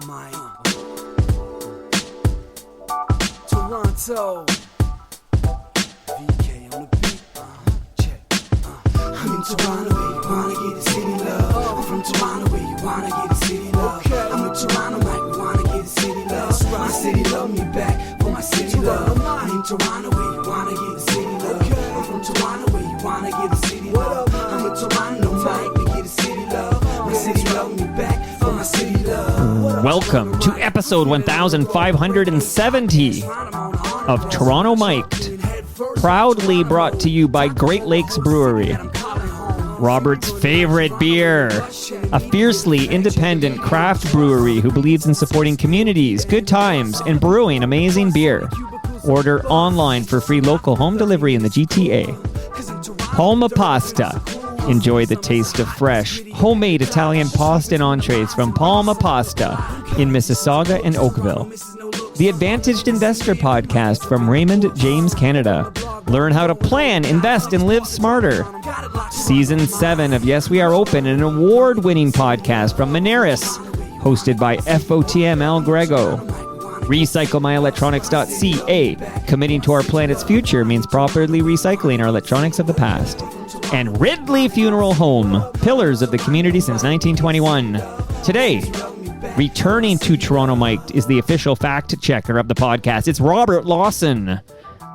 Mike. Toronto. VK on the beat. Check. I'm in Toronto where you wanna get the city love. I'm from Toronto where you wanna get the city love. I'm in Toronto, Mike, we wanna get the city love. My city love me back for my city love. I'm in Toronto where you wanna get the city love. I'm from Toronto where you wanna get the city love. I'm in Toronto, Mike, we get the city love. My city love me back for my city love. Welcome to episode 1570 of Toronto Mic'd, proudly brought to you by Great Lakes Brewery, Robert's favorite beer, a fiercely independent craft brewery who believes in supporting communities, good times, and brewing amazing beer. Order online for free local home delivery in the GTA. Palma Pasta. Enjoy the taste of fresh, homemade Italian pasta and entrees from Palma Pasta in Mississauga and Oakville. The Advantaged Investor Podcast from Raymond James Canada. Learn how to plan, invest, and live smarter. Season 7 of Yes We Are Open, an award-winning podcast from Moneris, hosted by FOTM Al Grego. RecycleMyElectronics.ca. Committing to our planet's future means properly recycling our electronics of the past. And Ridley Funeral Home, pillars of the community since 1921. Today, returning to Toronto Mic'd is the official fact checker of the podcast. It's Robert Lawson.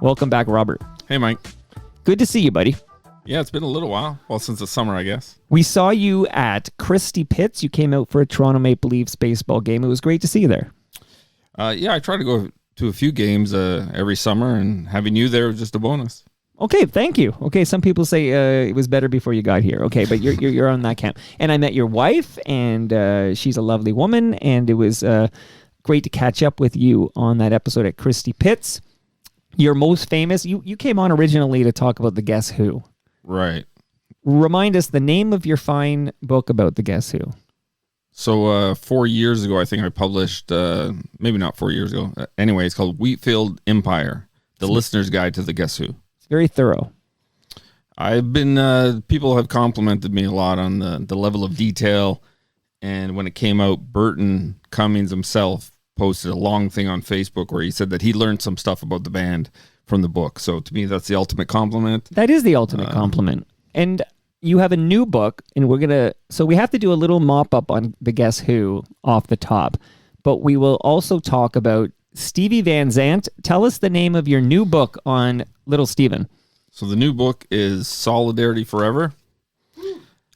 Welcome back, Robert. Hey, Mike. Good to see you, buddy. Yeah, it's been a little while. Well, since the summer, I guess. We saw you at Christie Pitts. You came out for a Toronto Maple Leafs baseball game. It was great to see you there. Yeah, I try to go to a few games every summer, and having you there was just a bonus. Okay, thank you. Okay, some people say it was better before you got here. Okay, but you're on that camp. And I met your wife, and she's a lovely woman, and it was great to catch up with you on that episode at Christie Pitts. You're most famous. You came on originally to talk about the Guess Who. Right. Remind us the name of your fine book about the Guess Who. So 4 years ago, I think I published, maybe not 4 years ago. Anyway, it's called Wheatfield Empire, the listener's guide to the Guess Who. It's very thorough. I've been, people have complimented me a lot on the level of detail. And when it came out, Burton Cummings himself posted a long thing on Facebook where he said that he learned some stuff about the band from the book. So to me, that's the ultimate compliment. That is the ultimate compliment. And you have a new book, and so we have to do a little mop-up on the Guess Who off the top, but we will also talk about Stevie Van Zandt. Tell us the name of your new book on Little Steven. So the new book is Solidarity Forever,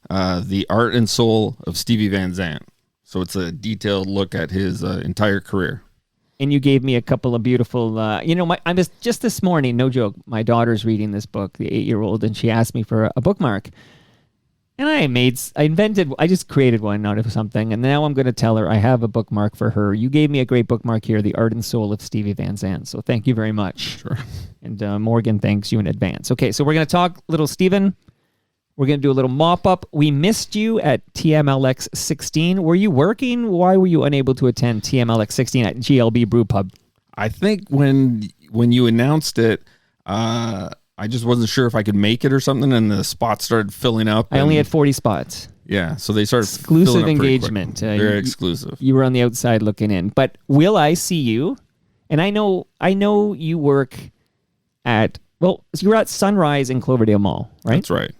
The Art and Soul of Stevie Van Zandt. So it's a detailed look at his entire career. And you gave me a couple of beautiful, I'm just this morning, no joke, my daughter's reading this book, the 8-year-old, and she asked me for a bookmark. And I just created one out of something, and now I'm going to tell her I have a bookmark for her. You gave me a great bookmark here, The Art and Soul of Stevie Van Zandt, so thank you very much. Sure. And Morgan thanks you in advance. Okay, so we're going to talk Little Steven. We're going to do a little mop-up. We missed you at TMLX 16. Were you working? Why were you unable to attend TMLX 16 at GLB Brew Pub? I think when you announced it, I just wasn't sure if I could make it or something, and the spots started filling up. I only had 40 spots. Yeah, so they started exclusive filling up engagement. Very exclusive. You were on the outside looking in. But will I see you? And I know you work at, so you're at Sunrise in Cloverdale Mall, right? That's right.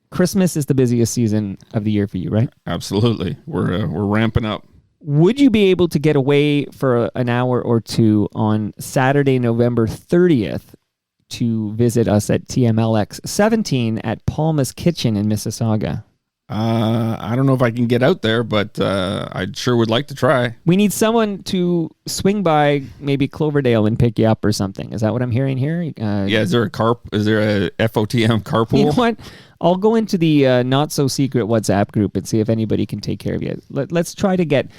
Christmas is the busiest season of the year for you, right? Absolutely. We're ramping up. Would you be able to get away for an hour or two on Saturday, November 30th to visit us at TMLX 17 at Palma's Kitchen in Mississauga? I don't know if I can get out there, but I sure would like to try. We need someone to swing by maybe Cloverdale and pick you up or something. Is that what I'm hearing here? Is there a FOTM carpool? You know what? I'll go into the not so secret WhatsApp group and see if anybody can take care of you. Let's try to get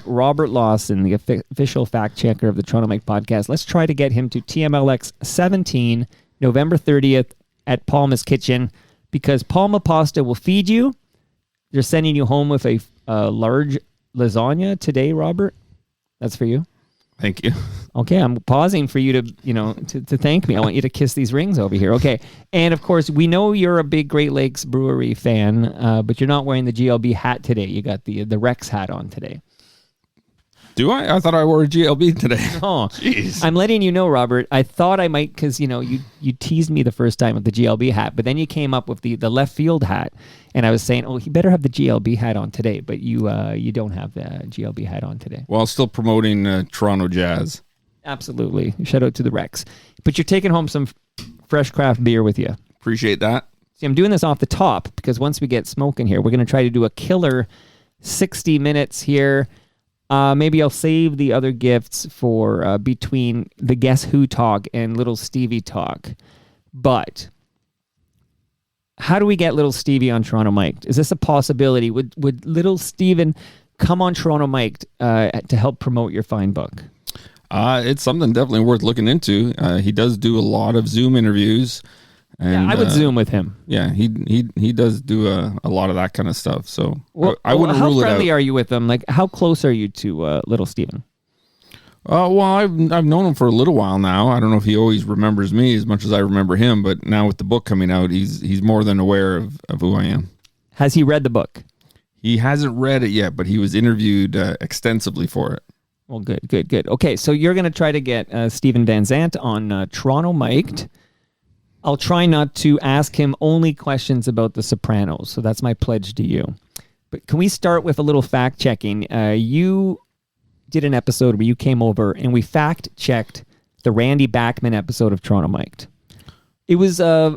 Robert Lawson, the official fact checker of the Toronto Mic'd podcast. Let's try to get him to TMLX 17, November 30th at Palma's Kitchen, because Palma Pasta will feed you. They're sending you home with a large lasagna today, Robert. That's for you. Thank you. Okay, I'm pausing for you to thank me. I want you to kiss these rings over here. Okay, and of course, we know you're a big Great Lakes Brewery fan, but you're not wearing the GLB hat today. You got the Rex hat on today. Do I? I thought I wore a GLB today. Oh, Jeez. I'm letting you know, Robert. I thought I might, because you teased me the first time with the GLB hat, but then you came up with the left field hat, and I was saying, oh, he better have the GLB hat on today, but you don't have the GLB hat on today. Well, still promoting Toronto Jazz. Absolutely. Shout out to the Rex. But you're taking home some fresh craft beer with you. Appreciate that. See, I'm doing this off the top because once we get smoking here, we're going to try to do a killer 60 minutes here. Maybe I'll save the other gifts for between the Guess Who talk and Little Stevie talk. But how do we get Little Stevie on Toronto Mic'd? Is this a possibility? Would Little Steven come on Toronto Mic'd to help promote your fine book? It's something definitely worth looking into. He does do a lot of Zoom interviews. And, I would Zoom with him. Yeah, he does do a lot of that kind of stuff. So I wouldn't rule it out. How friendly are you with him? Like, how close are you to Little Steven? Well, I've known him for a little while now. I don't know if he always remembers me as much as I remember him, but now with the book coming out, he's more than aware of who I am. Has he read the book? He hasn't read it yet, but he was interviewed extensively for it. Well, good. Okay, so you're going to try to get Stevie Van Zandt on Toronto Mic'd. I'll try not to ask him only questions about The Sopranos, so that's my pledge to you. But can we start with a little fact-checking? You did an episode where you came over and we fact-checked the Randy Bachman episode of Toronto Mic'd. It was, I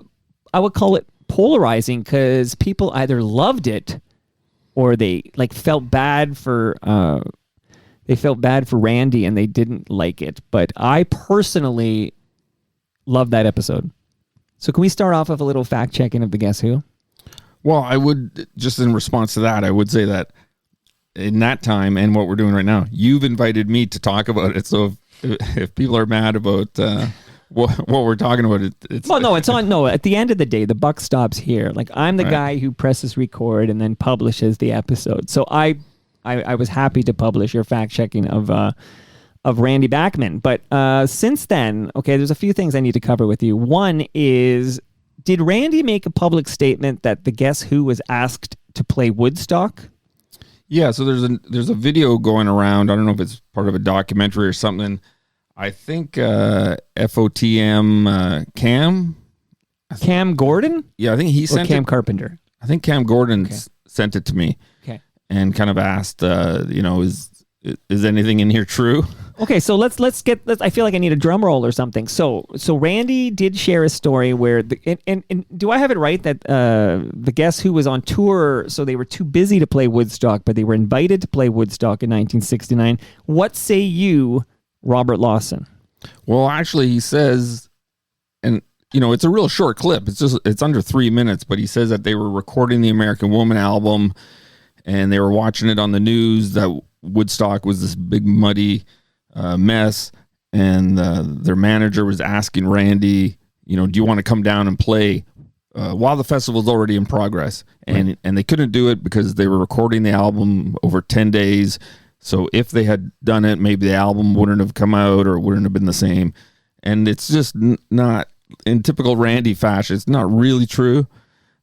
would call it polarizing because people either loved it or they felt bad for Randy and they didn't like it. But I personally loved that episode. So can we start off with a little fact-checking of the Guess Who? Well, I would, just in response to that, I would say that in that time and what we're doing right now, you've invited me to talk about it. So if people are mad about what we're talking about, it's... Well, no, it's on... No, at the end of the day, the buck stops here. Like, I'm the guy who presses record and then publishes the episode. So I was happy to publish your fact-checking of Randy Bachman. But since then, okay, there's a few things I need to cover with you. One is, did Randy make a public statement that the Guess Who was asked to play Woodstock? Yeah, so there's a video going around. I don't know if it's part of a documentary or something. I think FOTM Cam Gordon? Yeah, I think he sent Cam Carpenter. I think Cam Gordon sent it to me. Okay. And kind of asked, is anything in here true? Okay, so let's get. I feel like I need a drum roll or something. So Randy did share a story where and do I have it right that the Guess Who was on tour, so they were too busy to play Woodstock, but they were invited to play Woodstock in 1969. What say you, Robert Lawson? Well, actually, he says, and it's a real short clip. It's under 3 minutes, but he says that they were recording the American Woman album, and they were watching it on the news that Woodstock was this big muddy mess, and their manager was asking Randy, do you want to come down and play while the festival's already in progress? And they couldn't do it because they were recording the album over 10 days. So if they had done it, maybe the album wouldn't have come out or wouldn't have been the same. And it's just not, in typical Randy fashion, it's not really true.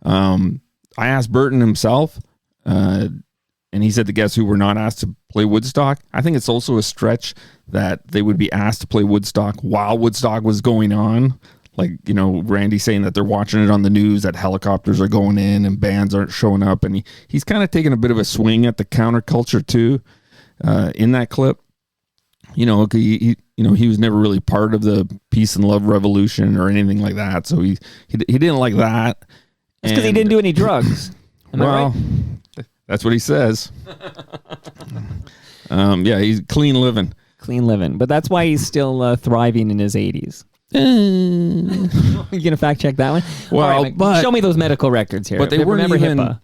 I asked Burton himself, and he said the Guess Who were not asked to play Woodstock. I think it's also a stretch that they would be asked to play Woodstock while Woodstock was going on. Like, Randy saying that they're watching it on the news, that helicopters are going in and bands aren't showing up. And he's kind of taking a bit of a swing at the counterculture too in that clip. He was never really part of the peace and love revolution or anything like that. So he didn't like that. It's because he didn't do any drugs. Am I right? That's what he says. He's clean living. Clean living. But that's why he's still thriving in his 80s. You going to fact check that one? Well, but show me those medical records here. But they weren't even... HIPAA.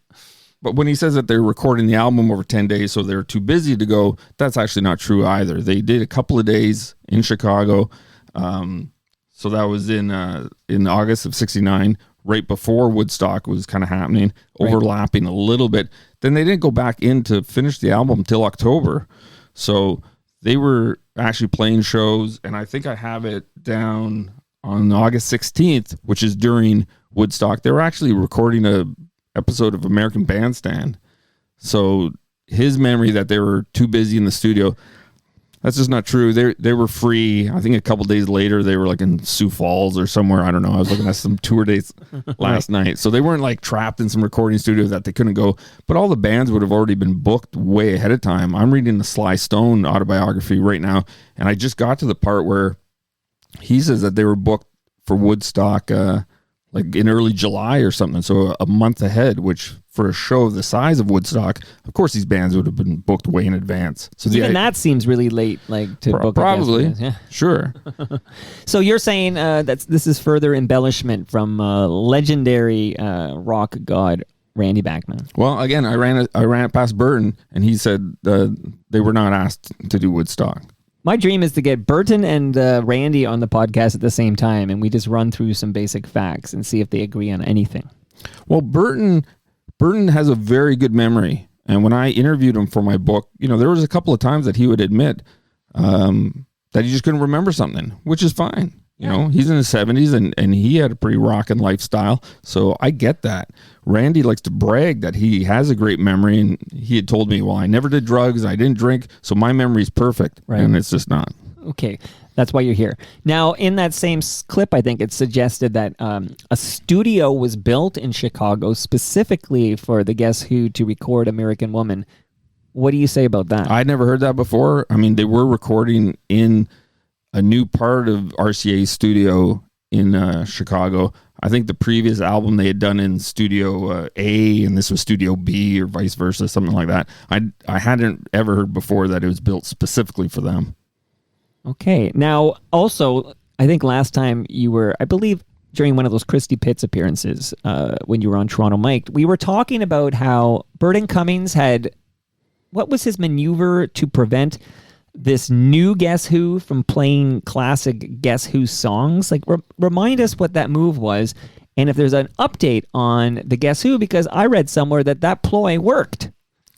But when he says that they're recording the album over 10 days, so they're too busy to go, that's actually not true either. They did a couple of days in Chicago. So that was in August of 69, right before Woodstock was kind of happening, overlapping a little bit. Then they didn't go back in to finish the album till October. So they were actually playing shows, and I think I have it down on August 16th, which is during Woodstock. They were actually recording a episode of American Bandstand. So his memory that they were too busy in the studio, That's just not true. They were free. I think a couple days later they were like in Sioux Falls or somewhere. I don't know. I was looking at some tour dates last night. So they weren't like trapped in some recording studio that they couldn't go. But all the bands would have already been booked way ahead of time. I'm reading the Sly Stone autobiography right now, and I just got to the part where he says that they were booked for Woodstock like in early July or something. So a month ahead, which for a show the size of Woodstock, of course these bands would have been booked way in advance. So even that seems really late, like to book. Probably, yeah. Sure. So you're saying that this is further embellishment from legendary rock god Randy Bachman. Well, again, I ran it past Burton, and he said they were not asked to do Woodstock. My dream is to get Burton and Randy on the podcast at the same time, and we just run through some basic facts and see if they agree on anything. Well, Burton has a very good memory, and when I interviewed him for my book, there was a couple of times that he would admit that he just couldn't remember something, which is fine. He's in his 70s and he had a pretty rockin' lifestyle. So I get that. Randy likes to brag that he has a great memory, and he had told me, well, I never did drugs, I didn't drink, so my memory's perfect. Right. And it's just not. Okay, that's why you're here. Now, in that same clip, I think it suggested that a studio was built in Chicago specifically for the Guess Who to record American Woman. What do you say about that? I'd never heard that before. I mean, they were recording in a new part of RCA's studio in Chicago. I think the previous album they had done in Studio A, and this was Studio B, or vice versa, something like that. I hadn't ever heard before that it was built specifically for them. Okay. Now, also, I think last time you were, I believe, during one of those Christy Pitts appearances, when you were on Toronto Mic'd, we were talking about how Burton Cummings had, what was his maneuver to prevent this new Guess Who from playing classic Guess Who songs? Like, remind us what that move was, and if there's an update on the Guess Who, because I read somewhere that ploy worked.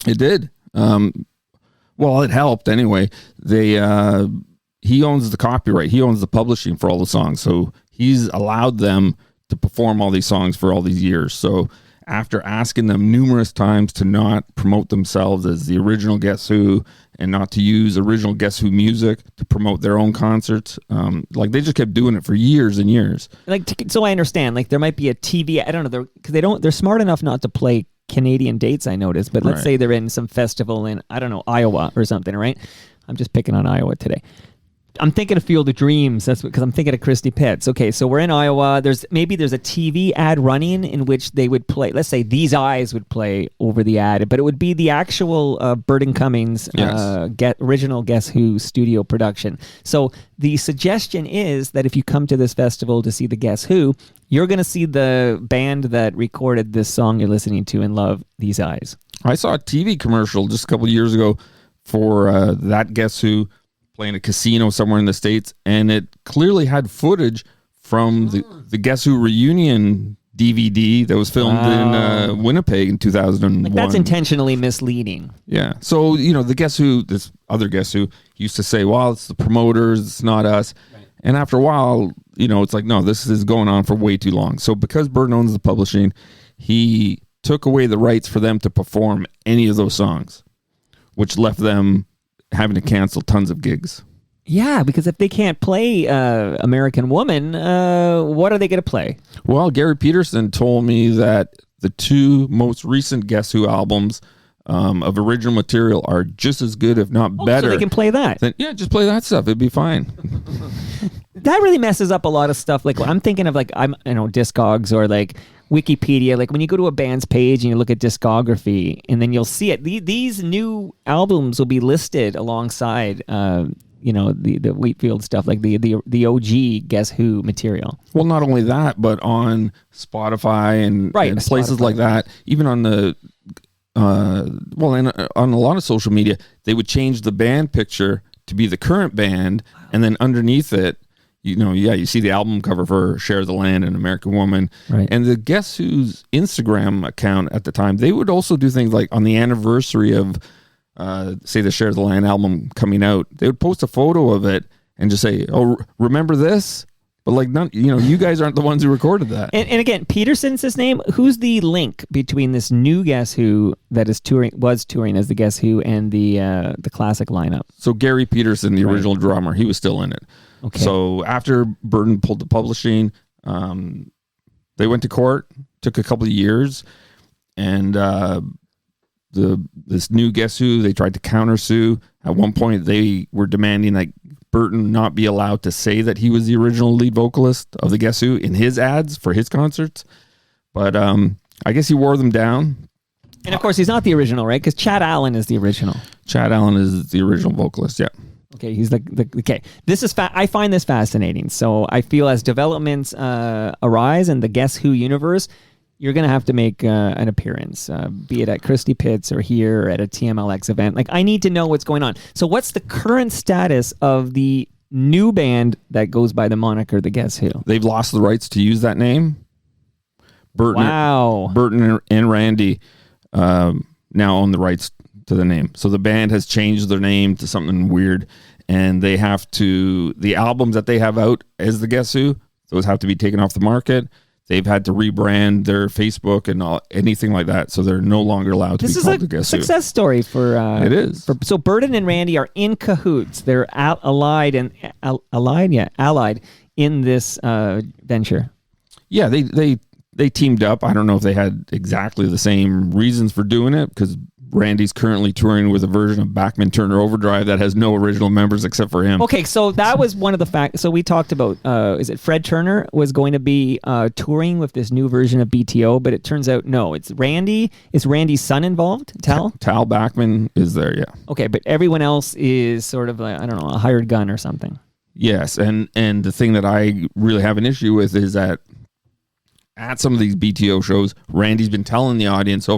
It did. Well, it helped anyway. He owns the copyright. He owns the publishing for all the songs, so he's allowed them to perform all these songs for all these years. So after asking them numerous times to not promote themselves as the original Guess Who and not to use original Guess Who music to promote their own concerts, like they just kept doing it for years and years. Like, so I understand, like there might be a TV, I don't know, because they're smart enough not to play Canadian dates, I noticed, but let's say they're in some festival in, I don't know, Iowa or something, right? I'm just picking on Iowa today. I'm thinking of Field of Dreams. That's because I'm thinking of Christy Pitts. Okay, so we're in Iowa. There's a TV ad running in which they would play. Let's say These Eyes would play over the ad, but it would be the actual Burton Cummings original Guess Who studio production. So the suggestion is that if you come to this festival to see the Guess Who, you're going to see the band that recorded this song you're listening to and love, These Eyes. I saw a TV commercial just a couple of years ago for that Guess Who playing a casino somewhere in the States, and it clearly had footage from the Guess Who reunion DVD that was filmed in Winnipeg in 2001. Like, that's intentionally misleading. Yeah. So, the Guess Who, this other Guess Who, used to say, well, it's the promoters, it's not us. Right. And after a while, it's like, no, this is going on for way too long. So because Burton owns the publishing, he took away the rights for them to perform any of those songs, which left them having to cancel tons of gigs. Yeah, because if they can't play American Woman, what are they going to play? Well, Gary Peterson told me that the two most recent Guess Who albums of original material are just as good, if not better. So they can play that. Yeah, just play that stuff. It'd be fine. That really messes up a lot of stuff. Like, I'm thinking of Discogs or like Wikipedia. Like when you go to a band's page and you look at discography, and then you'll see it. These new albums will be listed alongside, the Wheatfield stuff, like the OG Guess Who material. Well, not only that, but on Spotify and places like that, even on the and on a lot of social media, they would change the band picture to be the current band, and then underneath it, you see the album cover for Share the Land and American Woman. Right. And the Guess Who's Instagram account at the time, they would also do things like on the anniversary of, say, the Share the Land album coming out, they would post a photo of it and just say, oh, remember this? But like, none, you guys aren't the ones who recorded that. And again, Peterson's his name. Who's the link between this new Guess Who that was touring as the Guess Who and the classic lineup? So Gary Peterson, the original drummer, he was still in it. Okay. So after Burton pulled the publishing, they went to court. Took a couple of years, and this new Guess Who, they tried to countersue. At one point, they were demanding like Burton not be allowed to say that he was the original lead vocalist of the Guess Who in his ads for his concerts. But I guess he wore them down. And of course, he's not the original, right? Because Chad Allen is the original. Chad Allen is the original vocalist, yeah. Okay, he's okay. This is I find this fascinating. So I feel as developments arise in the Guess Who universe, you're going to have to make an appearance, be it at Christie Pitts or here or at a TMLX event. Like, I need to know what's going on. So what's the current status of the new band that goes by the moniker The Guess Who? They've lost the rights to use that name. Burton and Randy now own the rights to the name. So the band has changed their name to something weird, and they have to, the albums that they have out as The Guess Who, those have to be taken off the market. They've had to rebrand their Facebook and anything like that, so they're no longer allowed to be called The Guess Who. This is a success story for... it is. So Burton and Randy are in cahoots. They're allied in this venture. Yeah, they teamed up. I don't know if they had exactly the same reasons for doing it, because Randy's currently touring with a version of Bachman Turner Overdrive that has no original members except for him. Okay, so that was one of the facts. So we talked about, is it Fred Turner was going to be touring with this new version of BTO, but it turns out, no, it's Randy. Is Randy's son involved? Tal Bachman is there, yeah. Okay, but everyone else is sort of like, I don't know, a hired gun or something. Yes, and the thing that I really have an issue with is that at some of these BTO shows, Randy's been telling the audience,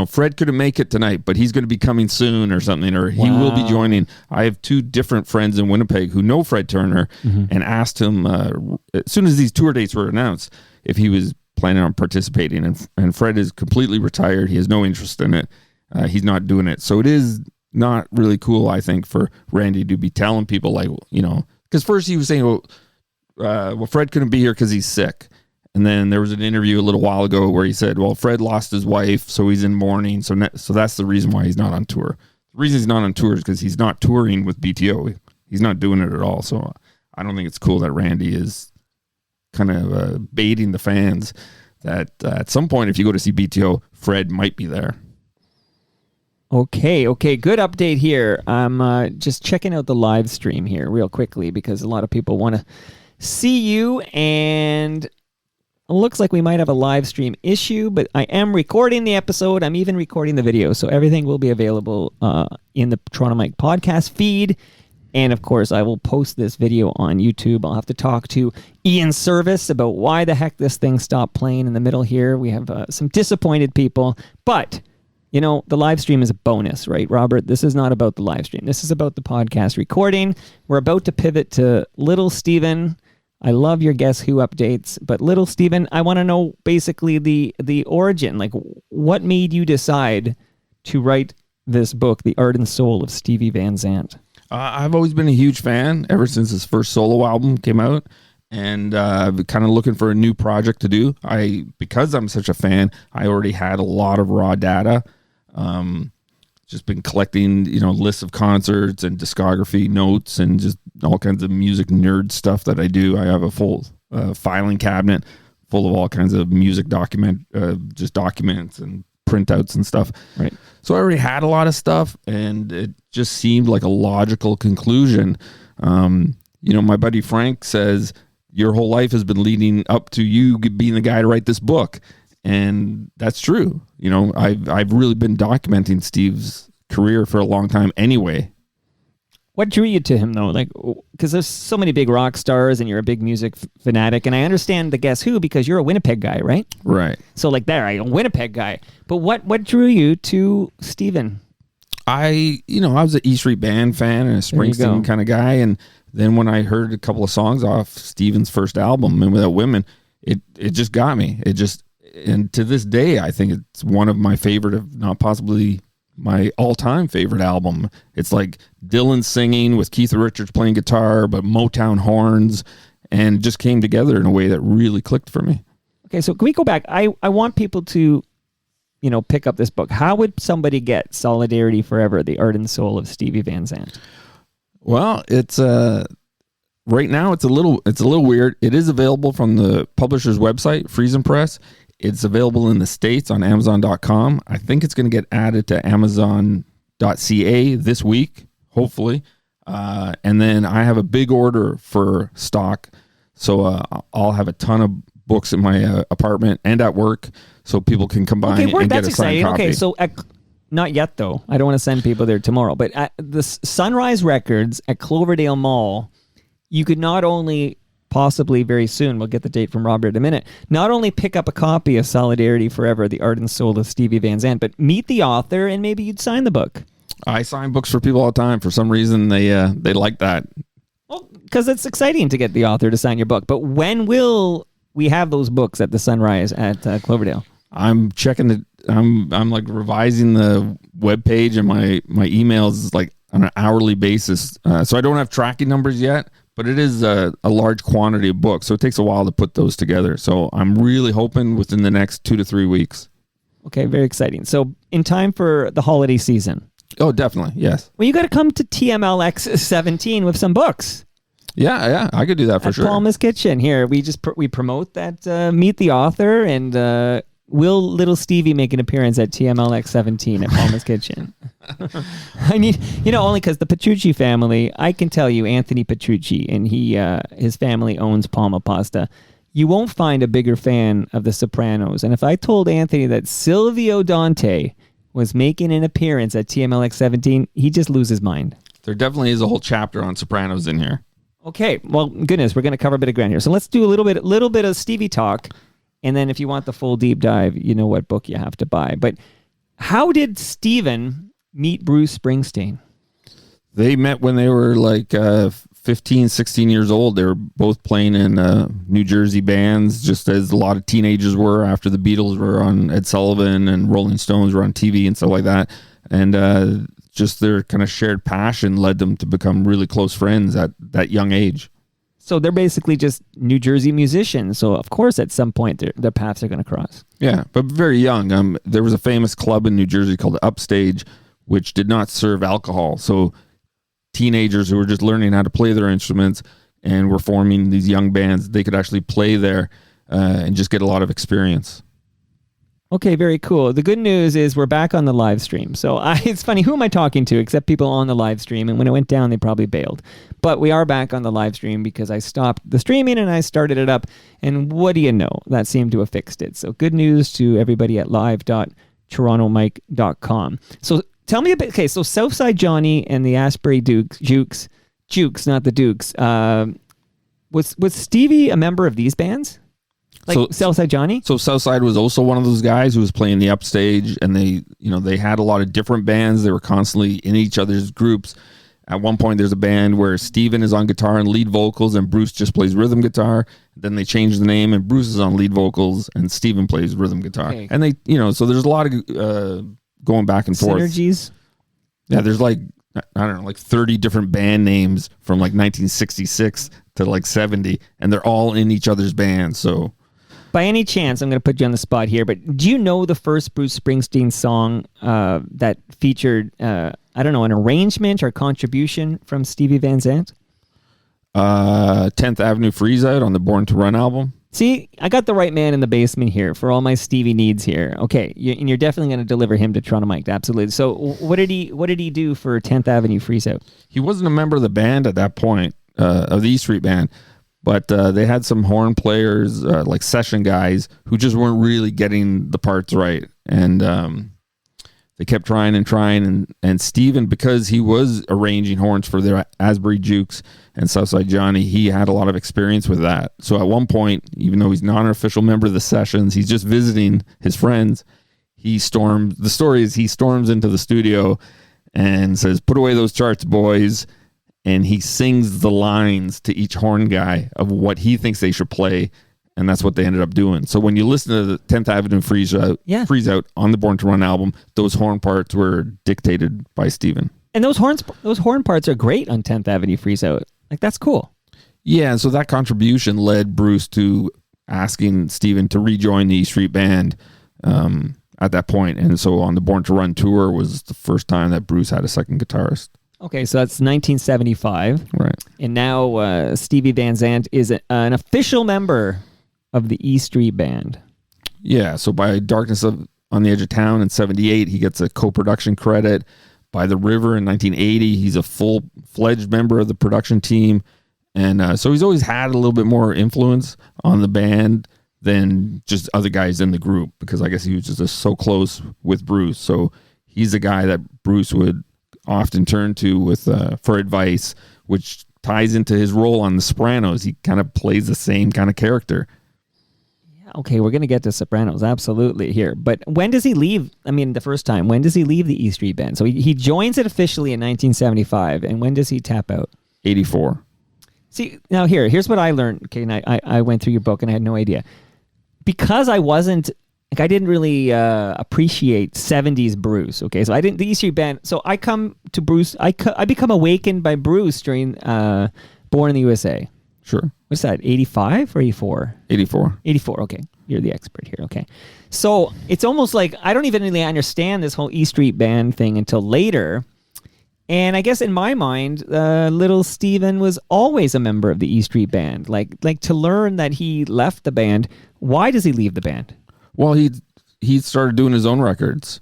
Fred couldn't make it tonight, but he's going to be coming soon or something, or he will be joining. I have two different friends in Winnipeg who know Fred Turner and asked him, as soon as these tour dates were announced, if he was planning on participating. And Fred is completely retired. He has no interest in it. He's not doing it. So it is not really cool, I think, for Randy to be telling people, like, because first he was saying, well, Fred couldn't be here because he's sick. And then there was an interview a little while ago where he said, well, Fred lost his wife, so he's in mourning. So that's the reason why he's not on tour. The reason he's not on tour is because he's not touring with BTO. He's not doing it at all. So I don't think it's cool that Randy is kind of baiting the fans that at some point, if you go to see BTO, Fred might be there. Okay. Good update here. I'm just checking out the live stream here real quickly because a lot of people want to see you, and it looks like we might have a live stream issue, but I am recording the episode. I'm even recording the video, so everything will be available in the Toronto Mike podcast feed. And of course, I will post this video on YouTube. I'll have to talk to Ian Service about why the heck this thing stopped playing in the middle here. We have some disappointed people, but the live stream is a bonus, right, Robert? This is not about the live stream. This is about the podcast recording. We're about to pivot to Little Steven. I love your Guess Who updates, but Little Steven, I want to know basically the origin. Like, what made you decide to write this book, The Art and Soul of Stevie Van Zandt? I've always been a huge fan ever since his first solo album came out, and kind of looking for a new project to do. Because I'm such a fan, I already had a lot of raw data. Just been collecting, lists of concerts and discography notes and just all kinds of music nerd stuff that I do. I have a full filing cabinet full of all kinds of music documents and printouts and stuff. Right. So I already had a lot of stuff, and it just seemed like a logical conclusion. My buddy Frank says your whole life has been leading up to you being the guy to write this book. And that's true. I've really been documenting Steve's career for a long time anyway. What drew you to him, though? Like, because there's so many big rock stars and you're a big music fanatic. And I understand the Guess Who because you're a Winnipeg guy, right? Right. So like I'm a Winnipeg guy. But what drew you to Steven? I was an E Street Band fan and a Springsteen kind of guy. And then when I heard a couple of songs off Steven's first album, And Without Women, it just got me. And to this day, I think it's one of my favorite, if not possibly my all-time favorite album. It's like Dylan singing with Keith Richards playing guitar, but Motown horns, and just came together in a way that really clicked for me. Okay, so can we go back? I want people to, pick up this book. How would somebody get Solidarity Forever, The Art and Soul of Stevie Van Zandt? Well, it's right now it's a little weird. It is available from the publisher's website, Friesen Press. It's available in the States on Amazon.com. I think it's going to get added to Amazon.ca this week, hopefully. And then I have a big order for stock. So I'll have a ton of books in my apartment and at work so people can come by and get a signed copy. Okay, so not yet, though. I don't want to send people there tomorrow. But at the Sunrise Records at Cloverdale Mall, you could not only possibly very soon, we'll get the date from Robert in a minute, not only pick up a copy of Solidarity Forever, The Art and Soul of Stevie Van Zandt, but meet the author and maybe you'd sign the book. I sign books for people all the time. For some reason, they like that. Well, because it's exciting to get the author to sign your book. But when will we have those books at the Sunrise at Cloverdale? I'm checking it. I'm like revising the webpage and my emails like on an hourly basis. So I don't have tracking numbers yet, but it is a large quantity of books. So it takes a while to put those together. So I'm really hoping within the next 2 to 3 weeks. Okay, very exciting. So in time for the holiday season. Oh, definitely. Yes. Well, you got to come to TMLX 17 with some books. Yeah, I could do that for sure. Palma's Kitchen. Here, we promote that meet the author, and will little Stevie make an appearance at TMLX 17 at Palma's Kitchen? I need, only because the Petrucci family, I can tell you, Anthony Petrucci, and his family owns Palma Pasta. You won't find a bigger fan of The Sopranos. And if I told Anthony that Silvio Dante was making an appearance at TMLX 17, he'd just lose his mind. There definitely is a whole chapter on Sopranos in here. Okay, well, goodness, we're going to cover a bit of ground here. So let's do a little bit of Stevie talk, and then if you want the full deep dive, you know what book you have to buy. But how did Steven meet Bruce Springsteen? They met when they were like 15, 16 years old. They were both playing in New Jersey bands, just as a lot of teenagers were after the Beatles were on Ed Sullivan and Rolling Stones were on TV and stuff like that. And just their kind of shared passion led them to become really close friends at that young age. So they're basically just New Jersey musicians. So, of course, at some point, their paths are going to cross. Yeah, but very young. There was a famous club in New Jersey called Upstage, which did not serve alcohol. So teenagers who were just learning how to play their instruments and were forming these young bands, they could actually play there and just get a lot of experience. Okay, very cool. The good news is we're back on the live stream. So it's funny, who am I talking to except people on the live stream? And when it went down, they probably bailed. But we are back on the live stream because I stopped the streaming and I started it up. And what do you know? That seemed to have fixed it. So good news to everybody at live.torontomike.com. So tell me a bit. Okay, so Southside Johnny and the Asbury Jukes, not the Dukes. Was Stevie a member of these bands? Like Southside Johnny? So Southside was also one of those guys who was playing the Upstage, and they had a lot of different bands. They were constantly in each other's groups. At one point, there's a band where Steven is on guitar and lead vocals, and Bruce just plays rhythm guitar. Then they changed the name, and Bruce is on lead vocals, and Steven plays rhythm guitar. Okay. And so there's a lot of going back and forth. Synergies? Yeah, there's like 30 different band names from like 1966 to like 70, and they're all in each other's bands, so... By any chance, I'm going to put you on the spot here, but do you know the first Bruce Springsteen song that featured, an arrangement or contribution from Stevie Van Zandt? 10th Avenue Freeze Out on the Born to Run album. See, I got the right man in the basement here for all my Stevie needs here. Okay, and you're definitely going to deliver him to Toronto Mike, absolutely. So what did he do for 10th Avenue Freeze Out? He wasn't a member of the band at that point, of the E Street Band. But they had some horn players, like session guys, who just weren't really getting the parts right. And they kept trying. And Steven, because he was arranging horns for their Asbury Jukes and Southside Johnny, he had a lot of experience with that. So at one point, even though he's not an official member of the sessions, he's just visiting his friends. The story is he storms into the studio and says, "Put away those charts, boys." And he sings the lines to each horn guy of what he thinks they should play, and that's what they ended up doing. So when you listen to the 10th Avenue Freeze Out on the Born to Run album, those horn parts were dictated by Steven. And those horn parts are great on 10th Avenue Freeze Out. Like, that's cool. Yeah, and so that contribution led Bruce to asking Stephen to rejoin the E Street Band at that point. And so on the Born to Run tour was the first time that Bruce had a second guitarist. Okay, so that's 1975. Right. And now Stevie Van Zandt is an official member of the E Street Band. Yeah, so by Darkness on the Edge of Town in 78, he gets a co-production credit. By the River in 1980, he's a full-fledged member of the production team. And so he's always had a little bit more influence on the band than just other guys in the group, because I guess he was just so close with Bruce. So he's a guy that Bruce would often turn to with for advice, which ties into his role on The Sopranos. He kind of plays the same kind of character. Yeah, okay, we're going to get to Sopranos, absolutely, here. But when does he leave? I mean, the first time, when does he leave the E Street Band? So he joins it officially in 1975, and when does he tap out? 84. See, now here's what I learned. Okay, and I went through your book and I had no idea. Because I didn't really appreciate 70s Bruce. Okay, so the E Street Band. So I come to Bruce. I become awakened by Bruce during Born in the USA. Sure. What's that? 85 or 84? 84. 84. Okay, you're the expert here. Okay, so it's almost like I don't even really understand this whole E Street Band thing until later. And I guess in my mind, little Steven was always a member of the E Street Band. Like to learn that he left the band. Why does he leave the band? Well, he started doing his own records,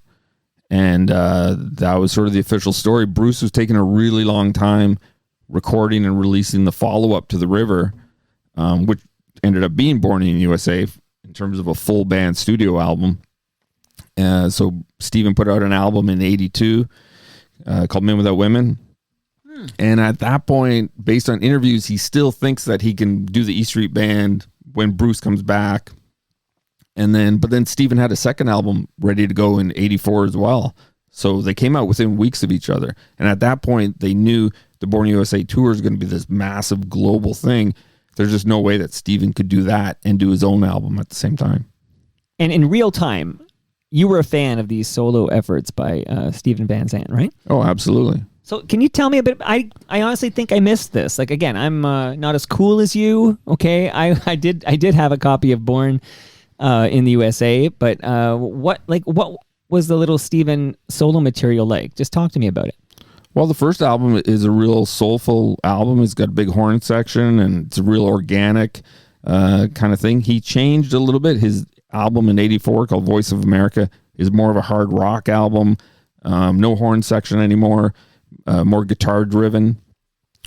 and that was sort of the official story. Bruce was taking a really long time recording and releasing the follow-up to The River, which ended up being Born in the USA in terms of a full band studio album. So Steven put out an album in 82 called Men Without Women. And at that point, based on interviews, he still thinks that he can do the E Street Band when Bruce comes back. But then Steven had a second album ready to go in 84 as well. So they came out within weeks of each other. And at that point, they knew the Born USA tour is going to be this massive global thing. There's just no way that Steven could do that and do his own album at the same time. And in real time, you were a fan of these solo efforts by Stevie Van Zandt, right? Oh, absolutely. So can you tell me a bit? I honestly think I missed this. Like, again, I'm not as cool as you. Okay, I did have a copy of Born in the USA, but what was the little Steven solo material like? Just talk to me about it. Well, the first album is a real soulful album. It's got a big horn section, and it's a real organic kind of thing. He changed a little bit. His album in 84 called Voice of America is more of a hard rock album. No horn section anymore. More guitar driven,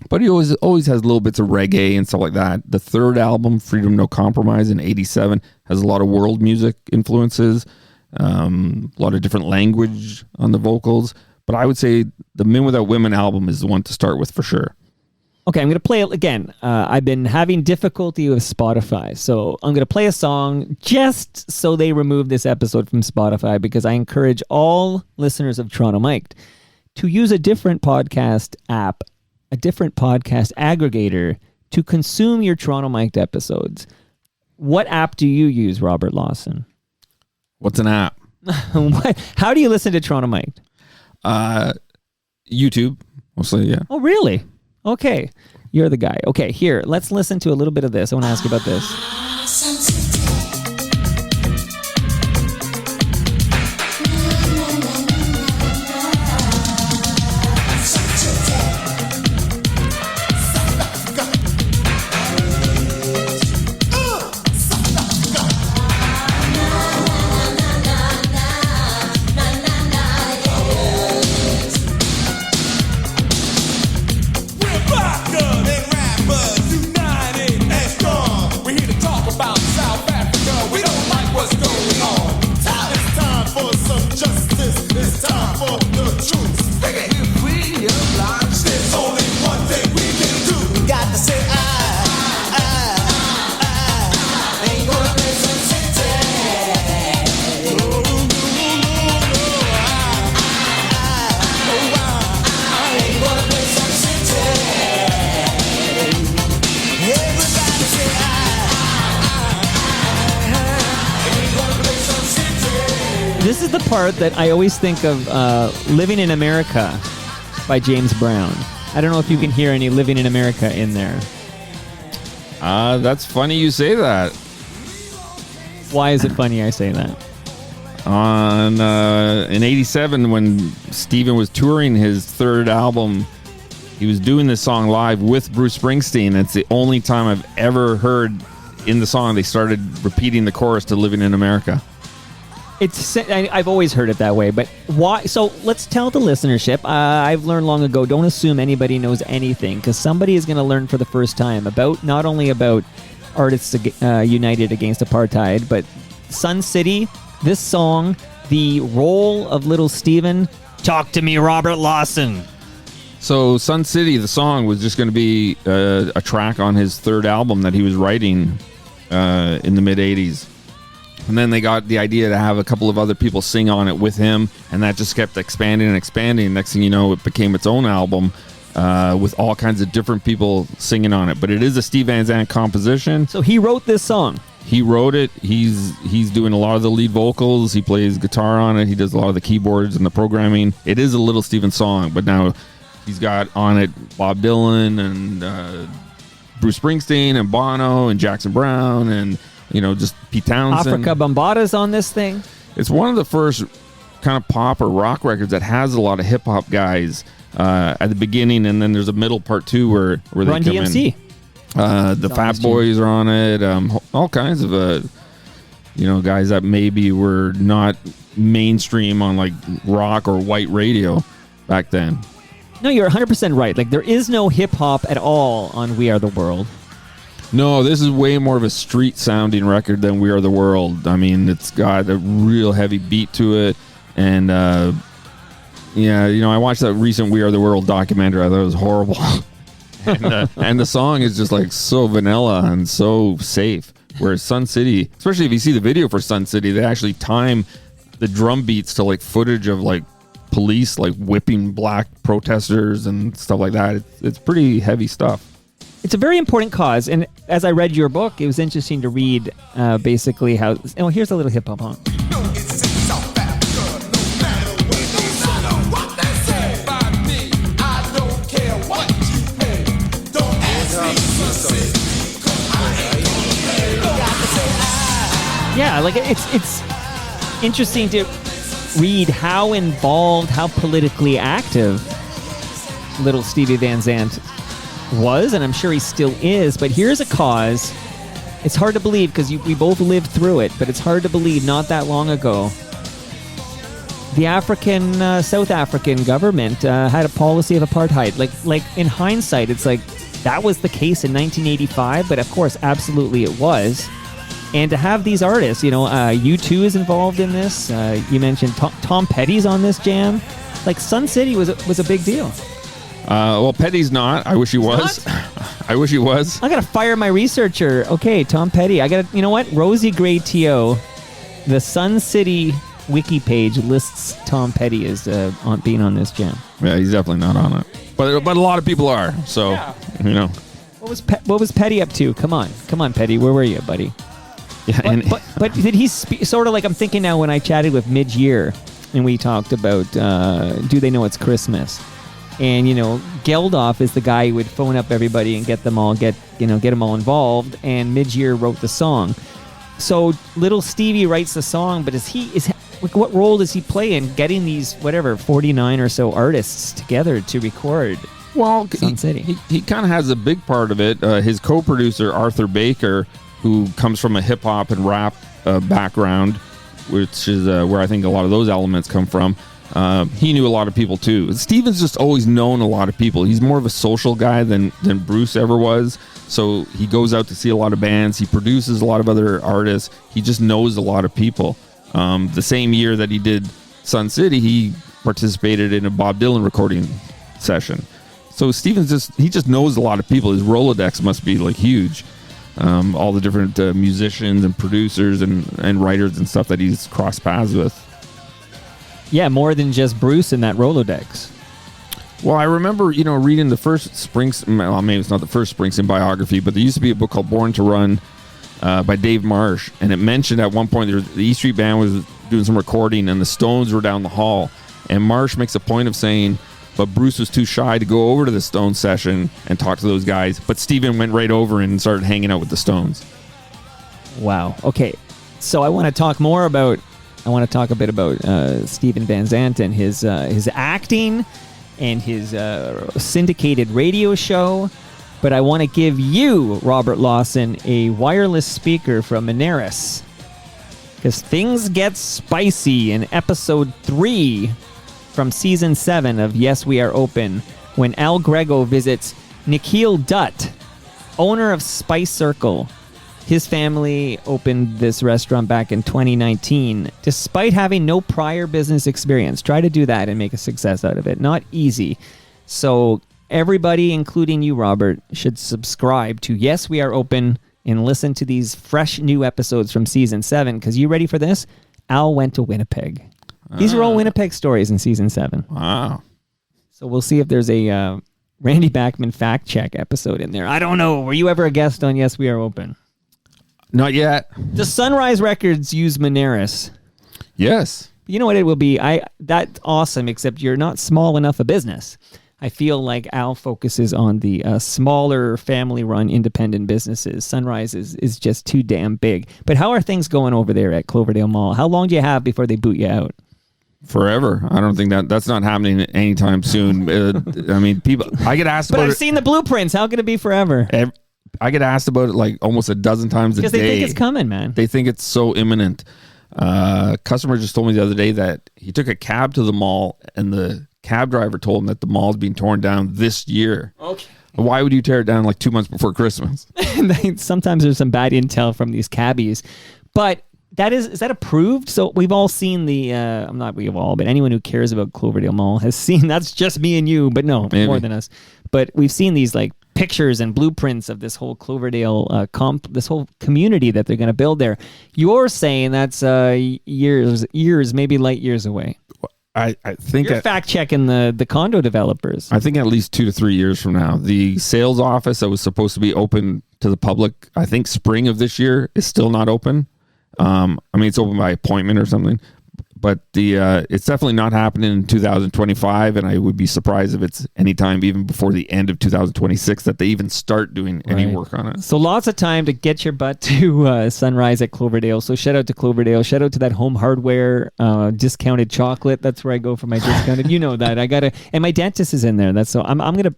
but he always has little bits of reggae and stuff like that. The third album, Freedom No Compromise in 87, has a lot of world music influences, a lot of different language on the vocals. But I would say the Men Without Women album is the one to start with for sure. Okay, I'm going to play it again. I've been having difficulty with Spotify, so I'm going to play a song just so they remove this episode from Spotify, because I encourage all listeners of Toronto Mic'd to use a different podcast app, a different podcast aggregator to consume your Toronto Mic'd episodes. What app do you use, Robert Lawson? What's an app? How do you listen to Toronto Mic'd? YouTube, mostly, yeah. Oh, really? Okay. You're the guy. Okay, here, let's listen to a little bit of this. I want to ask you about this. This is the part that I always think of Living in America by James Brown. I don't know if you can hear any Living in America in there. That's funny you say that. Why is it funny I say that? In '87, when Steven was touring his third album, he was doing this song live with Bruce Springsteen. It's the only time I've ever heard in the song they started repeating the chorus to "Living in America." I've always heard it that way, but why? So let's tell the listenership. I've learned long ago, don't assume anybody knows anything, because somebody is going to learn for the first time about not only about artists united against apartheid, but Sun City, this song, the role of Little Steven. Talk to me, Robert Lawson. So Sun City, the song, was just going to be a track on his third album that he was writing in the mid-'80s. And then they got the idea to have a couple of other people sing on it with him, and that just kept expanding and expanding. Next thing you know, it became its own album with all kinds of different people singing on it. But it is a Steve Van Zandt composition. So he wrote this song. He wrote it. He's doing a lot of the lead vocals. He plays guitar on it. He does a lot of the keyboards and the programming. It is a Little Steven song, but now he's got on it Bob Dylan and Bruce Springsteen and Bono and Jackson Browne and just Pete Townsend. Africa Bambaata's on this thing. It's one of the first kind of pop or rock records that has a lot of hip hop guys at the beginning, and then there's a middle part too where they Run come DMC. in. The Fat Boys are on it. All kinds of guys that maybe were not mainstream on like rock or white radio back then. No, you're 100% right. Like, there is no hip hop at all on We Are the World. No, this is way more of a street-sounding record than We Are the World. I mean, it's got a real heavy beat to it. And, I watched that recent We Are the World documentary. I thought it was horrible. and the song is just, like, so vanilla and so safe. Whereas Sun City, especially if you see the video for Sun City, they actually time the drum beats to, like, footage of, like, police, like, whipping black protesters and stuff like that. It's pretty heavy stuff. It's a very important cause, and as I read your book, it was interesting to read basically how... Oh, here's a little hip-hop on. Yeah, like it's interesting to read how involved, how politically active Little Stevie Van Zandt was, and I'm sure he still is. But here's a cause. It's hard to believe because we both lived through it, but it's hard to believe not that long ago the South African government had a policy of apartheid. Like in hindsight, it's like that was the case in 1985, but of course, absolutely it was. And to have these artists, U2 is involved in this. You mentioned Tom Petty's on this jam. Like Sun City was a big deal. Well, Petty's not. I wish he was. I wish he was. I gotta fire my researcher. Okay, Tom Petty. You know what? Rosie Gray T.O., the Sun City wiki page lists Tom Petty as being on this jam. Yeah, he's definitely not on it. But a lot of people are. So, yeah. What was Petty up to? Come on, Petty. Where were you, buddy? Yeah, but did he sort of like, I'm thinking now when I chatted with Mid-Year and we talked about Do They Know It's Christmas? And, Geldof is the guy who would phone up everybody and get them all involved. And Mid-Year wrote the song. So Little Stevie writes the song, but what role does he play in getting these 49 or so artists together to record? Well, Sun City. He kind of has a big part of it. His co-producer Arthur Baker, who comes from a hip hop and rap background, which is where I think a lot of those elements come from. He knew a lot of people too. Steven's just always known a lot of people. He's more of a social guy than Bruce ever was. So he goes out to see a lot of bands. He produces a lot of other artists. He just knows a lot of people. The same year that he did Sun City, he participated in a Bob Dylan recording session. So Steven's just knows a lot of people. His Rolodex must be like huge. All the different musicians and producers and writers and stuff that he's crossed paths with. Yeah, more than just Bruce in that Rolodex. Well, I remember, reading the first Springsteen, well, maybe it's not the first Springsteen biography, but there used to be a book called Born to Run by Dave Marsh, and it mentioned at one point the E Street Band was doing some recording, and the Stones were down the hall, and Marsh makes a point of saying, but Bruce was too shy to go over to the Stones session and talk to those guys. But Steven went right over and started hanging out with the Stones. Wow. Okay. So I want to talk a bit about Stevie Van Zandt and his acting and his syndicated radio show. But I want to give you, Robert Lawson, a wireless speaker from Moneris. Because things get spicy in episode 3 from season 7 of Yes, We Are Open, when Al Grego visits Nikhil Dutt, owner of Spice Circle. His family opened this restaurant back in 2019, despite having no prior business experience. Try to do that and make a success out of it. Not easy. So everybody, including you, Robert, should subscribe to Yes, We Are Open and listen to these fresh new episodes from season 7. Because you ready for this? Al went to Winnipeg. These are all Winnipeg stories in season 7. Wow. So we'll see if there's a Randy Bachman fact check episode in there. I don't know. Were you ever a guest on Yes, We Are Open? Not yet. Does Sunrise Records use Moneris? Yes. You know what it will be? That's awesome, except you're not small enough a business. I feel like Al focuses on the smaller family-run independent businesses. Sunrise is just too damn big. But how are things going over there at Cloverdale Mall? How long do you have before they boot you out? Forever. I don't think that's not happening anytime soon. I mean, people. I get asked but about I've seen the blueprints. How can it be forever? I get asked about it like almost a dozen times a day. Because they think it's coming, man. They think it's so imminent. Customer just told me the other day that he took a cab to the mall and the cab driver told him that the mall's being torn down this year. Okay. Why would you tear it down like 2 months before Christmas? Sometimes there's some bad intel from these cabbies. But is that approved? So we've all seen not we have all, but anyone who cares about Cloverdale Mall has seen, that's just me and you, but no, Maybe. More than us. But we've seen these like pictures and blueprints of this whole Cloverdale this whole community that they're going to build there. You're saying that's years, maybe light years away. I think you're fact checking the condo developers. I think at least 2 to 3 years from now, the sales office that was supposed to be open to the public, I think spring of this year, is still not open. I mean, it's open by appointment or something, but it's definitely not happening in 2025, and I would be surprised if it's anytime even before the end of 2026 that they even start doing any work on it. So lots of time to get your butt to Sunrise at Cloverdale. So shout out to Cloverdale. Shout out to that Home Hardware discounted chocolate. That's where I go for my discounted. You know that. And my dentist is in there. I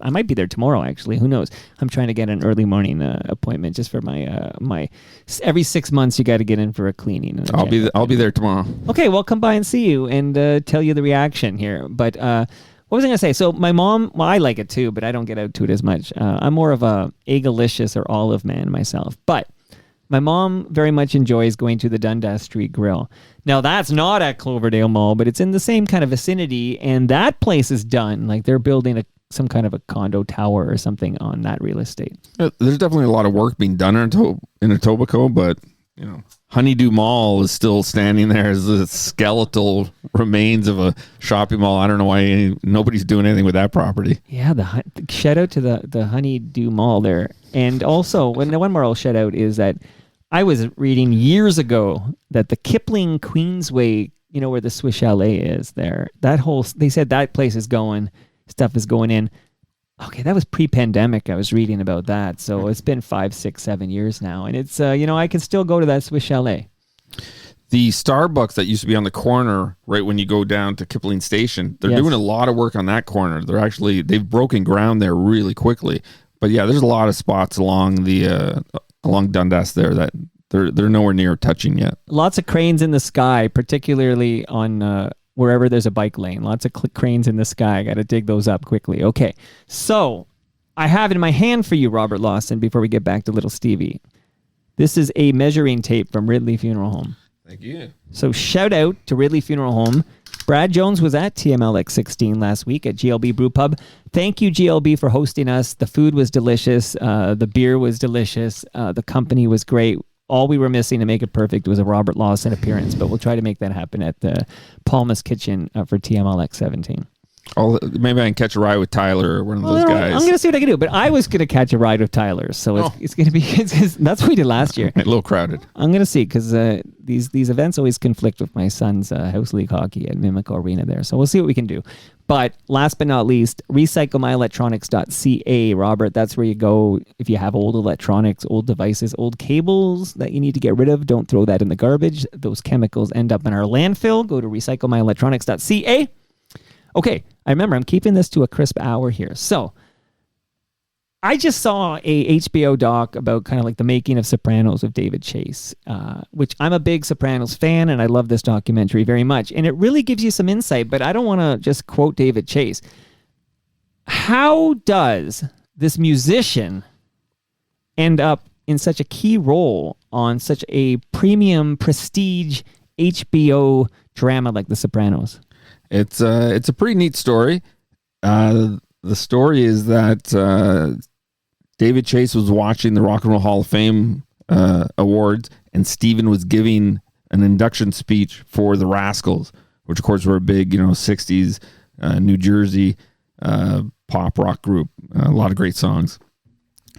might be there tomorrow actually. Who knows? I'm trying to get an early morning appointment just for my every 6 months you got to get in for a cleaning. I'll be there tomorrow. Okay, well come by and see you and tell you the reaction here. But what was I going to say? So my mom, I like it too, but I don't get out to it as much. I'm more of a eggalicious or olive man myself. But my mom very much enjoys going to the Dundas Street Grill. Now that's not at Cloverdale Mall, but it's in the same kind of vicinity, and that place is done. Like they're building some kind of a condo tower or something on that real estate. There's definitely a lot of work being done in Etobicoke, but you know, Honeydew Mall is still standing there as the skeletal remains of a shopping mall. I don't know why nobody's doing anything with that property. Yeah, shout out to the Honeydew Mall there. And also, one more I'll shout out is that I was reading years ago that the Kipling Queensway, you know, where the Swiss Chalet is there, they said that place is stuff is going in. Okay, that was pre-pandemic. I was reading about that. So it's been 5, 6, 7 years now. And it's, I can still go to that Swiss Chalet. The Starbucks that used to be on the corner right when you go down to Kipling Station, they're doing a lot of work on that corner. They've broken ground there really quickly. But yeah, there's a lot of spots along along Dundas there that they're nowhere near touching yet. Lots of cranes in the sky, particularly on wherever there's a bike lane. Lots of cranes in the sky. Got to dig those up quickly. Okay, so I have in my hand for you, Robert Lawson, before we get back to Little Stevie. This is a measuring tape from Ridley Funeral Home. Thank you. So shout out to Ridley Funeral Home. Brad Jones was at TMLX 16 last week at GLB Brew Pub. Thank you, GLB, for hosting us. The food was delicious. The beer was delicious. The company was great. All we were missing to make it perfect was a Robert Lawson appearance, but we'll try to make that happen at the Palmas Kitchen for TMLX 17. Maybe I can catch a ride with Tyler or one of those guys. I'm going to see what I can do. But I was going to catch a ride with Tyler, so it's going to be that's what we did last year. A little crowded. I'm going to see because these events always conflict with my son's house league hockey at Mimico Arena there. So we'll see what we can do. But last but not least, recyclemyelectronics.ca, Robert. That's where you go if you have old electronics, old devices, old cables that you need to get rid of. Don't throw that in the garbage. Those chemicals end up in our landfill. Go to recyclemyelectronics.ca. Okay, I remember I'm keeping this to a crisp hour here. So I just saw a HBO doc about kind of like the making of Sopranos with David Chase, which I'm a big Sopranos fan, and I love this documentary very much. And it really gives you some insight, but I don't want to just quote David Chase. How does this musician end up in such a key role on such a premium prestige HBO drama like The Sopranos? It's a pretty neat story. The story is that David Chase was watching the Rock and Roll Hall of Fame awards, and Steven was giving an induction speech for the Rascals, which of course were a big, 60s New Jersey pop rock group. A lot of great songs.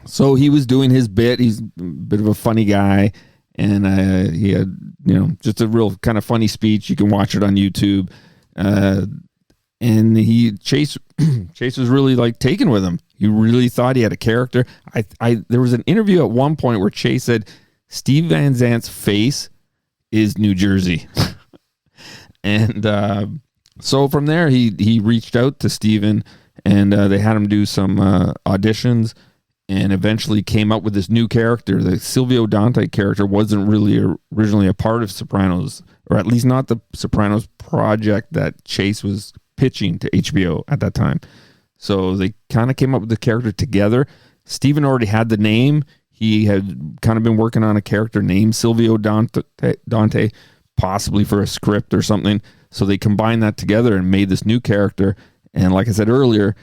So he was doing his bit. He's a bit of a funny guy, and he had, just a real kind of funny speech. You can watch it on YouTube. And Chase was really like taken with him. He really thought he had a character. There was an interview at one point where Chase said Steve Van Zandt's face is New Jersey. And so from there he reached out to Steven, and they had him do some auditions, and eventually came up with this new character. The Silvio Dante character wasn't really originally a part of Sopranos, or at least not the Sopranos project that Chase was pitching to HBO at that time. So they kind of came up with the character together. Steven already had the name. He had kind of been working on a character named Silvio Dante, possibly for a script or something. So they combined that together and made this new character. And like I said earlier,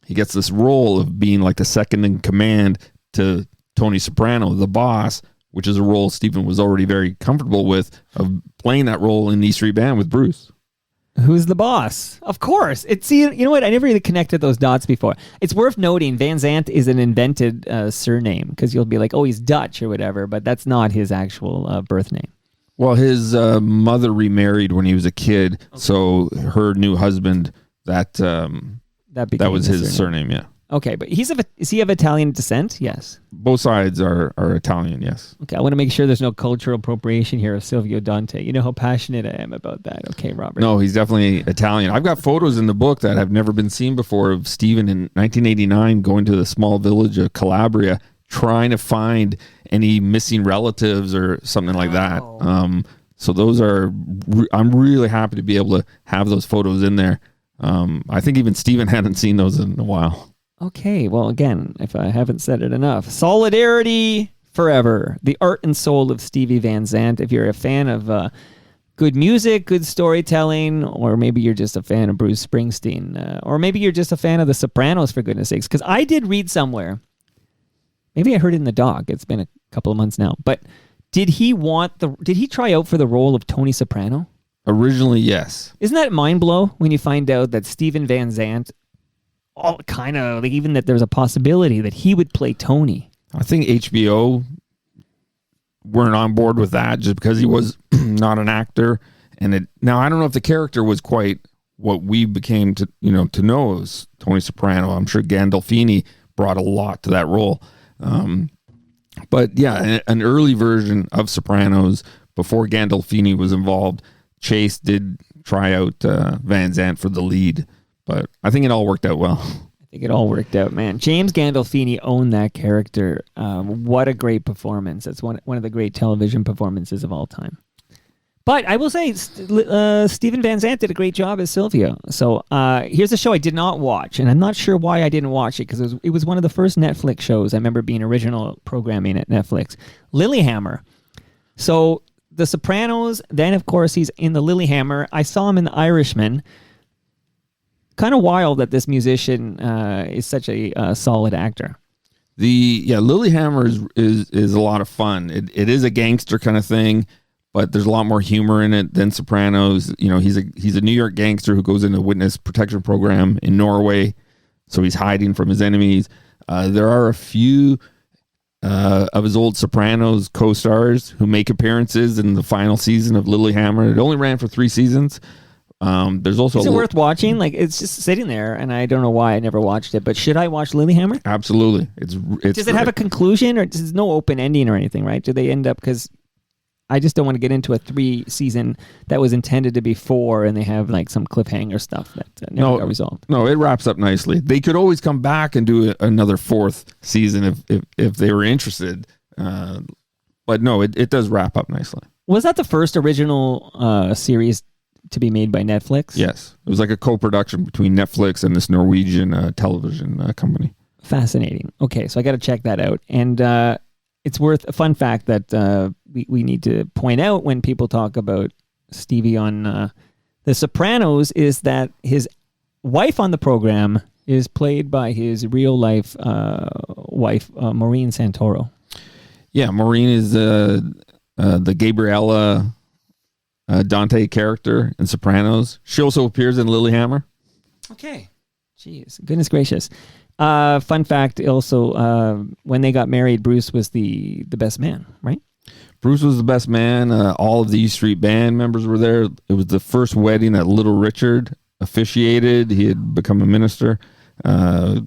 he gets this role of being like the second in command to Tony Soprano, the boss, which is a role Steven was already very comfortable with, of playing that role in the E Street Band with Bruce. Who's the boss? Of course. You know what? I never really connected those dots before. It's worth noting Van Zandt is an invented surname, because you'll be like, oh, he's Dutch or whatever, but that's not his actual birth name. Well, his mother remarried when he was a kid, okay. So her new husband, that was his surname, yeah. Okay, but is he of Italian descent? Yes. Both sides are Italian, yes. Okay, I want to make sure there's no cultural appropriation here of Silvio Dante. You know how passionate I am about that. Okay, Robert. No, he's definitely Italian. I've got photos in the book that have never been seen before of Steven in 1989 going to the small village of Calabria, trying to find any missing relatives or something like that. So those are, I'm really happy to be able to have those photos in there. I think even Steven hadn't seen those in a while. Okay, well, again, if I haven't said it enough, solidarity forever. The art and soul of Stevie Van Zandt. If you're a fan of good music, good storytelling, or maybe you're just a fan of Bruce Springsteen, or maybe you're just a fan of The Sopranos, for goodness sakes. Because I did read somewhere, maybe I heard it in the doc, it's been a couple of months now, but did he try out for the role of Tony Soprano? Originally, yes. Isn't that mind blow when you find out that Stephen Van Zandt, kind of like, even that there's a possibility that he would play Tony? I think HBO weren't on board with that just because he was not an actor. And now I don't know if the character was quite what we became to know as Tony Soprano. I'm sure Gandolfini brought a lot to that role. But yeah, an early version of Sopranos before Gandolfini was involved, Chase did try out Van Zandt for the lead, but I think it all worked out well. I think it all worked out, man. James Gandolfini owned that character. What a great performance. It's one of the great television performances of all time. But I will say, Stephen Van Zandt did a great job as Silvio. So here's a show I did not watch, and I'm not sure why I didn't watch it, because it was one of the first Netflix shows I remember being original programming at Netflix. Lilyhammer. So The Sopranos, then of course he's in the Lilyhammer. I saw him in The Irishman. Kind of wild that this musician is such a solid actor. Lilyhammer is a lot of fun. It is a gangster kind of thing, but there's a lot more humor in it than Sopranos. You know, he's a New York gangster who goes into a witness protection program in Norway, so he's hiding from his enemies. There are a few of his old Sopranos co-stars who make appearances in the final season of Lilyhammer. It only ran for 3 seasons. There's also Is it worth watching? Like, it's just sitting there, and I don't know why I never watched it. But should I watch Lilyhammer? Absolutely. It's Does it have a conclusion, or there's no open ending or anything? Right? Do they end up? Because I just don't want to get into a 3-season that was intended to be 4, and they have like some cliffhanger stuff that never got resolved. No, it wraps up nicely. They could always come back and do another 4th season if they were interested. But no, it does wrap up nicely. Was that the first original series to be made by Netflix? Yes. It was like a co-production between Netflix and this Norwegian television company. Fascinating. Okay, so I got to check that out. And it's worth a fun fact that we need to point out when people talk about Stevie on The Sopranos is that his wife on the program is played by his real life wife, Maureen Santoro. Yeah, Maureen is the Gabriella Dante character in Sopranos. She also appears in Lilyhammer. Okay. Jeez, goodness gracious. Fun fact also, when they got married, Bruce was the best man, right? Bruce was the best man. All of the E Street Band members were there. It was the first wedding that Little Richard officiated. He had become a minister. There's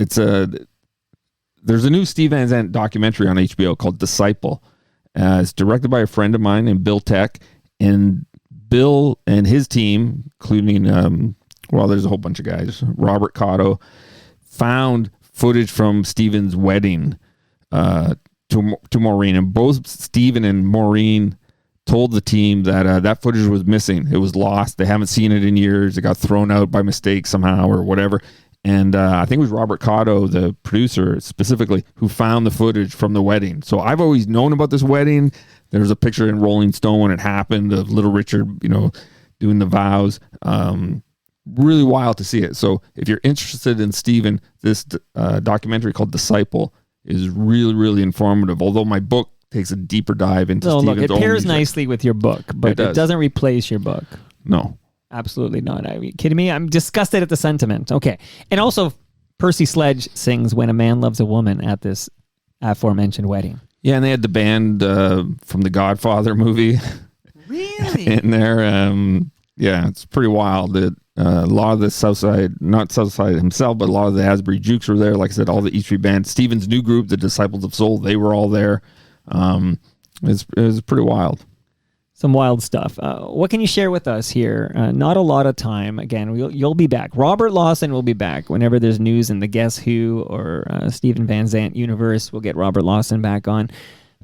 a new Steve Van Zandt documentary on HBO called Disciple. It's directed by a friend of mine named Bill Tech. And Bill and his team, including, there's a whole bunch of guys, Robert Cotto, found footage from Stephen's wedding to Maureen. And both Stephen and Maureen told the team that that footage was missing. It was lost. They haven't seen it in years. It got thrown out by mistake somehow or whatever. And I think it was Robert Cotto, the producer specifically, who found the footage from the wedding. So I've always known about this wedding. There's a picture in Rolling Stone when it happened of Little Richard, doing the vows. Really wild to see it. So if you're interested in Stephen, this documentary called Disciple is really, really informative. Although my book takes a deeper dive into Stephen's own music. It pairs nicely with your book, but it doesn't replace your book. No. Absolutely not. Are you kidding me? I'm disgusted at the sentiment. Okay. And also, Percy Sledge sings When a Man Loves a Woman at this aforementioned wedding. Yeah, and they had the band from the Godfather movie. Really? In there. Yeah, it's pretty wild. A lot of the Southside, not Southside himself, but a lot of the Asbury Jukes were there. Like I said, all the E Street Band. Stephen's new group, the Disciples of Soul, they were all there. It was pretty wild. Some wild stuff. What can you share with us here? Not a lot of time. Again, you'll be back. Robert Lawson will be back whenever there's news in the Guess Who or Stephen Van Zandt universe. We'll get Robert Lawson back on.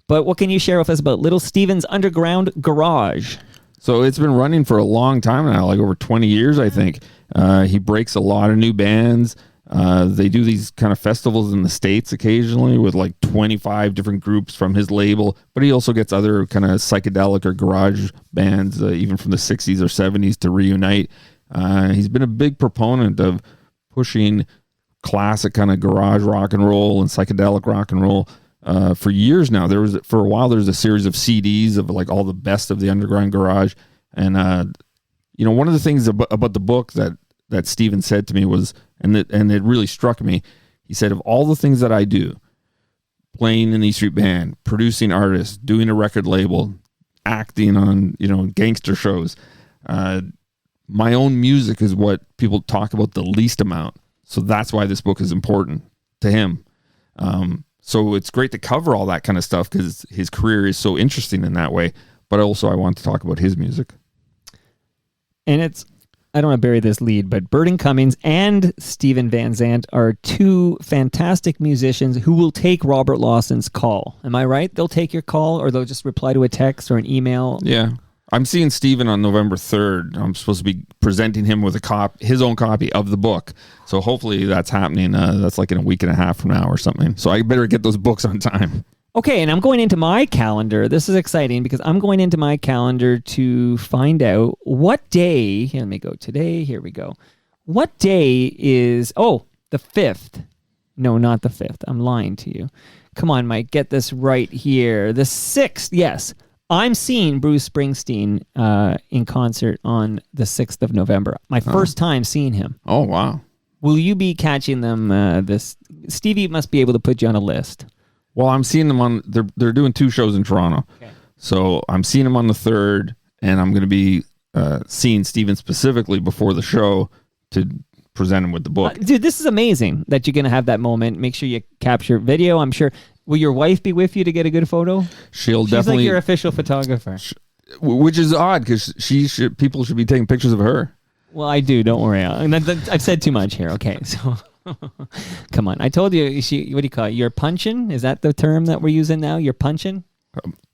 But what can you share with us about Little Steven's Underground Garage? So it's been running for a long time now, like over 20 years, I think. He breaks a lot of new bands. They do these kind of festivals in the States occasionally with like 25 different groups from his label, but he also gets other kind of psychedelic or garage bands, even from the 60s or 70s to reunite. He's been a big proponent of pushing classic kind of garage rock and roll and psychedelic rock and roll for years now. For a while, there was a series of CDs of like all the best of the underground garage. And, one of the things about the book that Stephen said to me was, and it really struck me. He said, of all the things that I do, playing in the E Street Band, producing artists, doing a record label, acting on, gangster shows, my own music is what people talk about the least amount. So that's why this book is important to him. So it's great to cover all that kind of stuff because his career is so interesting in that way. But also I want to talk about his music. And I don't want to bury this lead, but Burton Cummings and Stephen Van Zandt are two fantastic musicians who will take Robert Lawson's call. Am I right? They'll take your call, or they'll just reply to a text or an email. Yeah. I'm seeing Stephen on November 3rd. I'm supposed to be presenting him with his own copy of the book. So hopefully that's happening. That's like in a week and a half from now or something. So I better get those books on time. Okay, and I'm going into my calendar. This is exciting because I'm going into my calendar to find out what day. Here, let me go today. Here we go. What day is, the 5th. No, not the 5th. I'm lying to you. Come on, Mike, get this right here. The 6th, yes, I'm seeing Bruce Springsteen in concert on the 6th of November. My first time seeing him. Oh, wow. Will you be catching them this? Stevie must be able to put you on a list. Well, I'm seeing them on, they're doing 2 shows in Toronto. Okay. So I'm seeing them on the 3rd, and I'm going to be seeing Steven specifically before the show to present him with the book. Dude, this is amazing that you're going to have that moment. Make sure you capture video. I'm sure. Will your wife be with you to get a good photo? She's definitely like your official photographer. Which is odd because people should be taking pictures of her. Well, I do. Don't worry. I've said too much here. Okay, so come on. I told you. What do you call it? You're punching. Is that the term that we're using now? You're punching.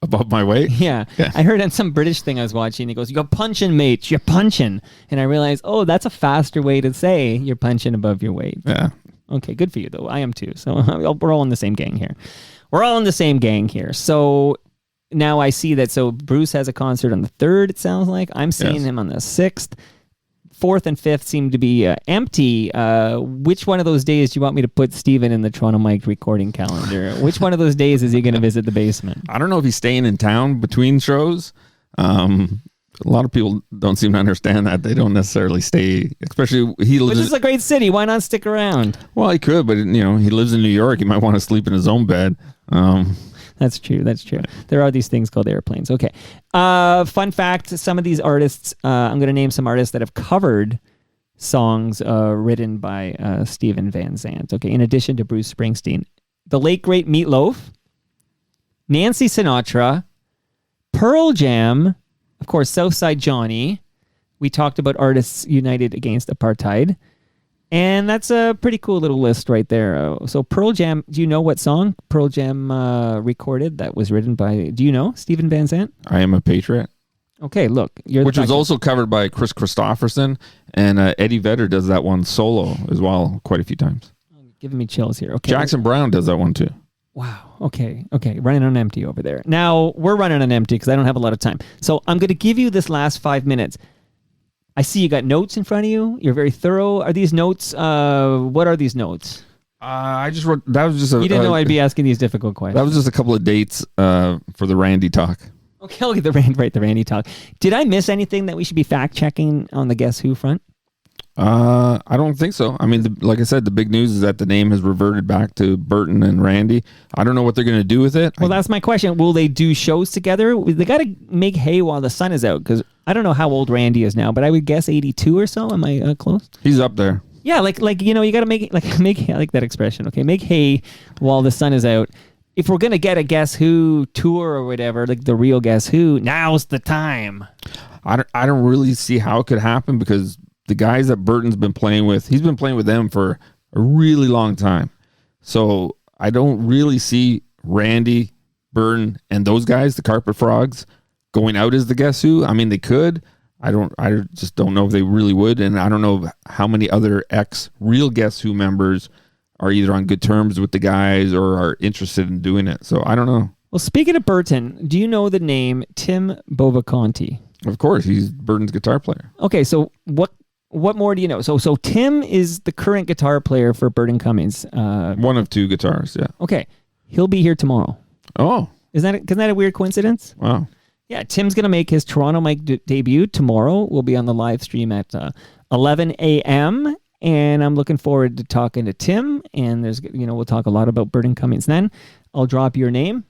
Above my weight? Yeah. I heard on some British thing I was watching, he goes, "You're punching, mate. You're punching." And I realized, oh, that's a faster way to say you're punching above your weight. Yeah. Okay, good for you, though. I am too. So we're all in the same gang here. We're all in the same gang here. So now I see that. So Bruce has a concert on the 3rd, it sounds like. I'm seeing him on the 6th. 4th and 5th seem to be empty. Which one of those days do you want me to put Steven in the Toronto Mike recording calendar? Which one of those days is he going to visit the basement? I don't know if he's staying in town between shows. A lot of people don't seem to understand that. They don't necessarily stay, especially he lives. Which is a great city. Why not stick around? Well, he could, but he lives in New York. He might want to sleep in his own bed. That's true. That's true. There are these things called airplanes. Okay. Fun fact, some of these artists, I'm going to name some artists that have covered songs written by Stevie Van Zandt. Okay. In addition to Bruce Springsteen, the late, great Meatloaf, Nancy Sinatra, Pearl Jam, of course, Southside Johnny. We talked about artists united against apartheid. And that's a pretty cool little list right there. So Pearl Jam, do you know what song Pearl Jam recorded that was written by, do you know, Stevie Van Zandt? I Am a Patriot. Okay, look. Which was also covered by Chris Christopherson, and Eddie Vedder does that one solo as well quite a few times. Giving me chills here. Okay. Jackson Brown does that one too. Wow. Okay. Running on empty over there. Now, we're running on empty because I don't have a lot of time. So I'm going to give you this last 5 minutes. I see you got notes in front of you. You're very thorough. Are these notes? What are these notes? I just wrote. That was just a. You didn't know I'd be asking these difficult questions. That was just a couple of dates for the Randy talk. Okay, I'll get the Randy talk. Did I miss anything that we should be fact checking on the Guess Who front? I don't think so. I mean, like I said, the big news is that the name has reverted back to Burton and Randy. I don't know what they're going to do with it. Well, that's my question. Will they do shows together? They got to make hay while the sun is out, because I don't know how old Randy is now, but I would guess 82 or so. Am I close? He's up there. Yeah, like you got to make it make. I like that expression. Okay, make hay while the sun is out. If we're gonna get a Guess Who tour or whatever, like the real Guess Who, now's the time. I don't really see how it could happen, because the guys that Burton's been playing with, he's been playing with them for a really long time. So I don't really see Randy, Burton, and those guys, the Carpet Frogs, going out as the Guess Who. I mean, they could. I just don't know if they really would. And I don't know how many other real Guess Who members are either on good terms with the guys or are interested in doing it. So I don't know. Well, speaking of Burton, do you know the name Tim Bovaconti? Of course, he's Burton's guitar player. Okay, so what more do you know? So Tim is the current guitar player for Burton Cummings. One of 2 guitars, yeah. Okay, he'll be here tomorrow. Oh. Isn't that a weird coincidence? Wow. Yeah, Tim's going to make his Toronto Mike debut tomorrow. We'll be on the live stream at 11 a.m., and I'm looking forward to talking to Tim, and we'll talk a lot about Burton Cummings. Then I'll drop your name.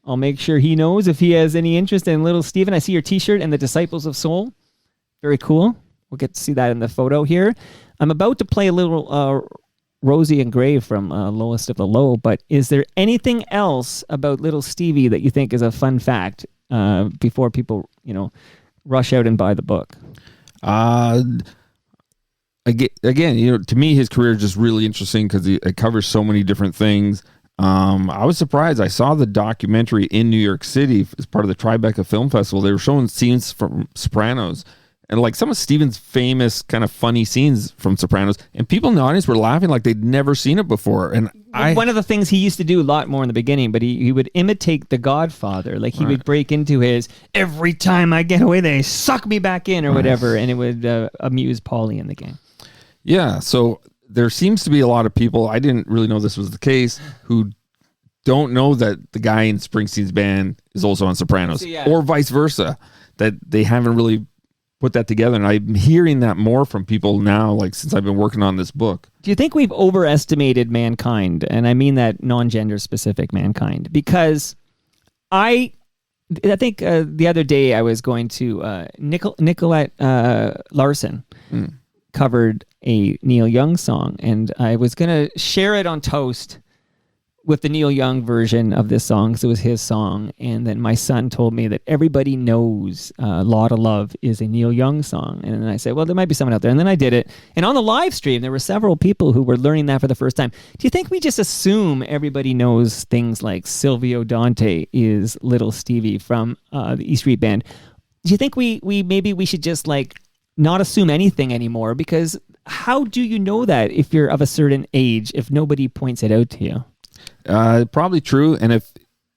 I'll make sure he knows if he has any interest in little Steven. I see your t-shirt and the Disciples of Soul. Very cool. We'll get to see that in the photo here. I'm about to play a little Rosie and Gray from Lowest of the Low, but is there anything else about little Stevie that you think is a fun fact before people, rush out and buy the book? Again, to me, his career is just really interesting because it covers so many different things. I was surprised. I saw the documentary in New York City as part of the Tribeca Film Festival. They were showing scenes from Sopranos, and like some of Steven's famous kind of funny scenes from Sopranos, and people in the audience were laughing like they'd never seen it before. And one of the things he used to do a lot more in the beginning, but he would imitate The Godfather. Like he would break into his "every time I get away, they suck me back in" or whatever, and it would amuse Paulie and the gang. Yeah, so there seems to be a lot of people, I didn't really know this was the case, who don't know that the guy in Springsteen's band is also on Sopranos, or vice versa, that they haven't really put that together. And I'm hearing that more from people now, like since I've been working on this book. Do you think we've overestimated mankind? And I mean that non-gender specific mankind, because I think the other day I was going to Nicolette Larson covered a Neil Young song, and I was going to share it on Toast with the Neil Young version of this song, because it was his song. And then my son told me that everybody knows Lot of Love is a Neil Young song. And then I said, well, there might be someone out there. And then I did it. And on the live stream, there were several people who were learning that for the first time. Do you think we just assume everybody knows things like Silvio Dante is Little Stevie from the E Street Band? Do you think we should just like not assume anything anymore? Because how do you know that if you're of a certain age, if nobody points it out to you? Probably true. And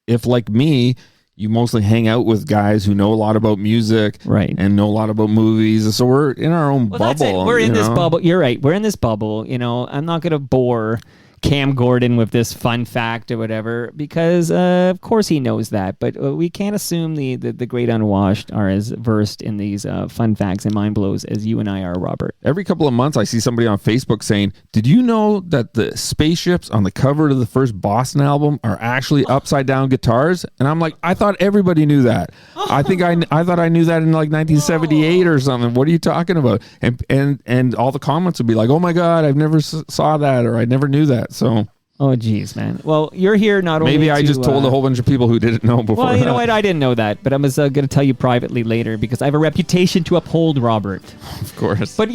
if like me, you mostly hang out with guys who know a lot about music, right, and know a lot about movies, so we're in our own bubble. That's it. We're in this bubble. You're right. We're in this bubble. I'm not going to bore Cam Gordon with this fun fact or whatever, because of course he knows that, but we can't assume the great unwashed are as versed in these fun facts and mind blows as you and I are, Robert. Every couple of months I see somebody on Facebook saying, did you know that the spaceships on the cover of the first Boston album are actually upside down guitars? And I'm like, I thought everybody knew that. I thought I knew that in like 1978 or something. What are you talking about? And all the comments would be like, oh my God, I've never saw that, or I never knew that. So, oh geez, man. Well, you're here not only maybe I just told a whole bunch of people who didn't know before. Well, you know what? I didn't know that, but I was going to tell you privately later, because I have a reputation to uphold, Robert. Of course. But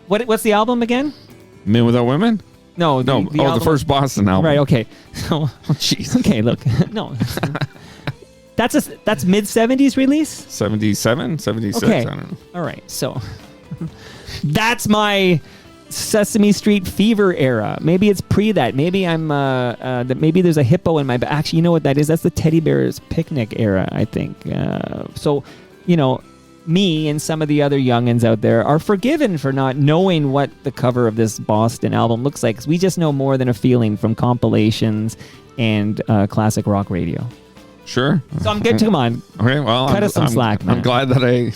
what's the album again? Men Without Women? No. The first Boston album. Right. Okay. So, jeez. Okay. Look. No. That's mid 70s release. 77, 76. Okay. I don't know. All right. So that's my Sesame Street Fever era. Maybe it's pre that. Maybe I'm maybe there's a hippo in my back. Actually, you know what that is? That's the Teddy Bear's Picnic era, I think. So, me and some of the other youngins out there are forgiven for not knowing what the cover of this Boston album looks like, 'cause we just know more than a feeling from compilations and classic rock radio. Sure. So I'm good. Come on. Okay. Well, cut us some slack, man. I'm glad that I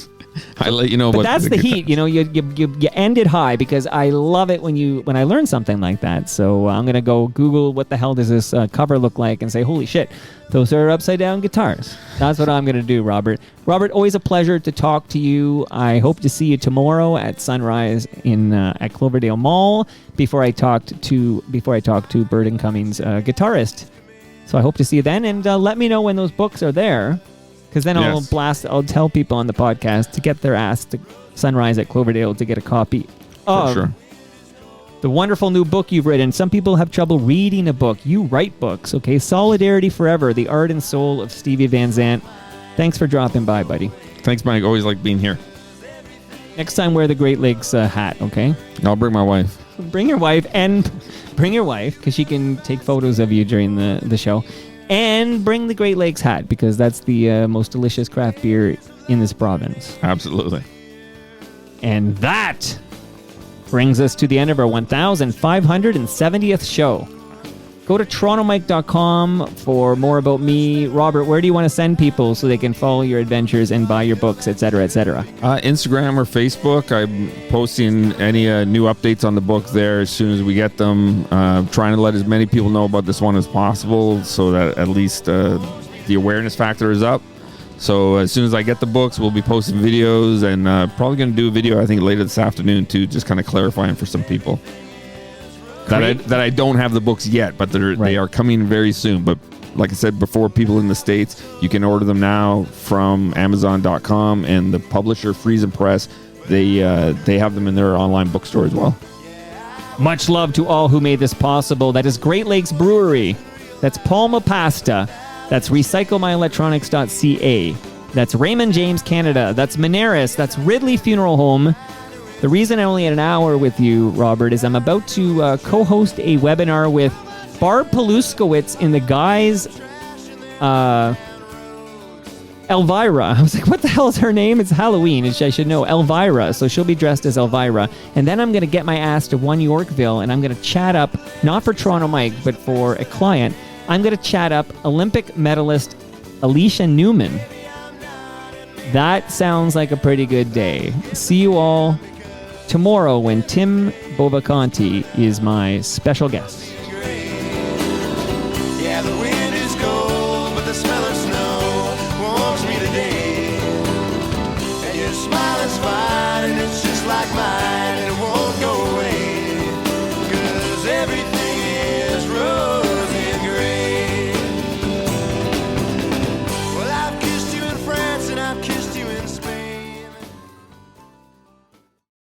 let you know. But that's the heat. You ended high, because I love it when I learn something like that. So I'm gonna go Google what the hell does this cover look like, and say, holy shit, those are upside down guitars. That's what I'm gonna do, Robert. Robert, always a pleasure to talk to you. I hope to see you tomorrow at Sunrise at Cloverdale Mall. Before I talked to Burton Cummings, guitarist. So I hope to see you then, and let me know when those books are there, because then I'll tell people on the podcast to get their ass to Sunrise at Cloverdale to get a copy of the wonderful new book you've written. Some people have trouble reading a book. You write books, okay? Solidarity Forever, The Art and Soul of Stevie Van Zandt. Thanks for dropping by, buddy. Thanks, Mike. Always like being here. Next time, wear the Great Lakes hat, okay? I'll bring my wife. Bring your wife, because she can take photos of you during the show. And bring the Great Lakes hat, because that's the most delicious craft beer in this province. Absolutely. And that brings us to the end of our 1,570th show. Go to torontomike.com for more about me. Robert, where do you want to send people so they can follow your adventures and buy your books, etc., etc.? Instagram or Facebook. I'm posting any new updates on the book there as soon as we get them. Trying to let as many people know about this one as possible, so that at least the awareness factor is up. So as soon as I get the books, we'll be posting videos, and probably going to do a video, I think, later this afternoon too, just kind of clarifying for some people. That I don't have the books yet, but they are coming very soon. But like I said before, people in the States, you can order them now from Amazon.com, and the publisher Freeze and Press, they have them in their online bookstore as well. Much love to all who made this possible. That is Great Lakes Brewery. That's Palma Pasta. That's recyclemyelectronics.ca. That's Raymond James Canada. That's Moneris. That's Ridley Funeral Home. The reason I only had an hour with you, Robert, is I'm about to co-host a webinar with Barb Paluskowitz in the guise Elvira. I was like, what the hell is her name? It's Halloween. I should know. Elvira. So she'll be dressed as Elvira. And then I'm going to get my ass to One Yorkville, and I'm going to chat up, not for Toronto Mike, but for a client, I'm going to chat up Olympic medalist Alicia Newman. That sounds like a pretty good day. See you all tomorrow when Tim Bovacanti is my special guest.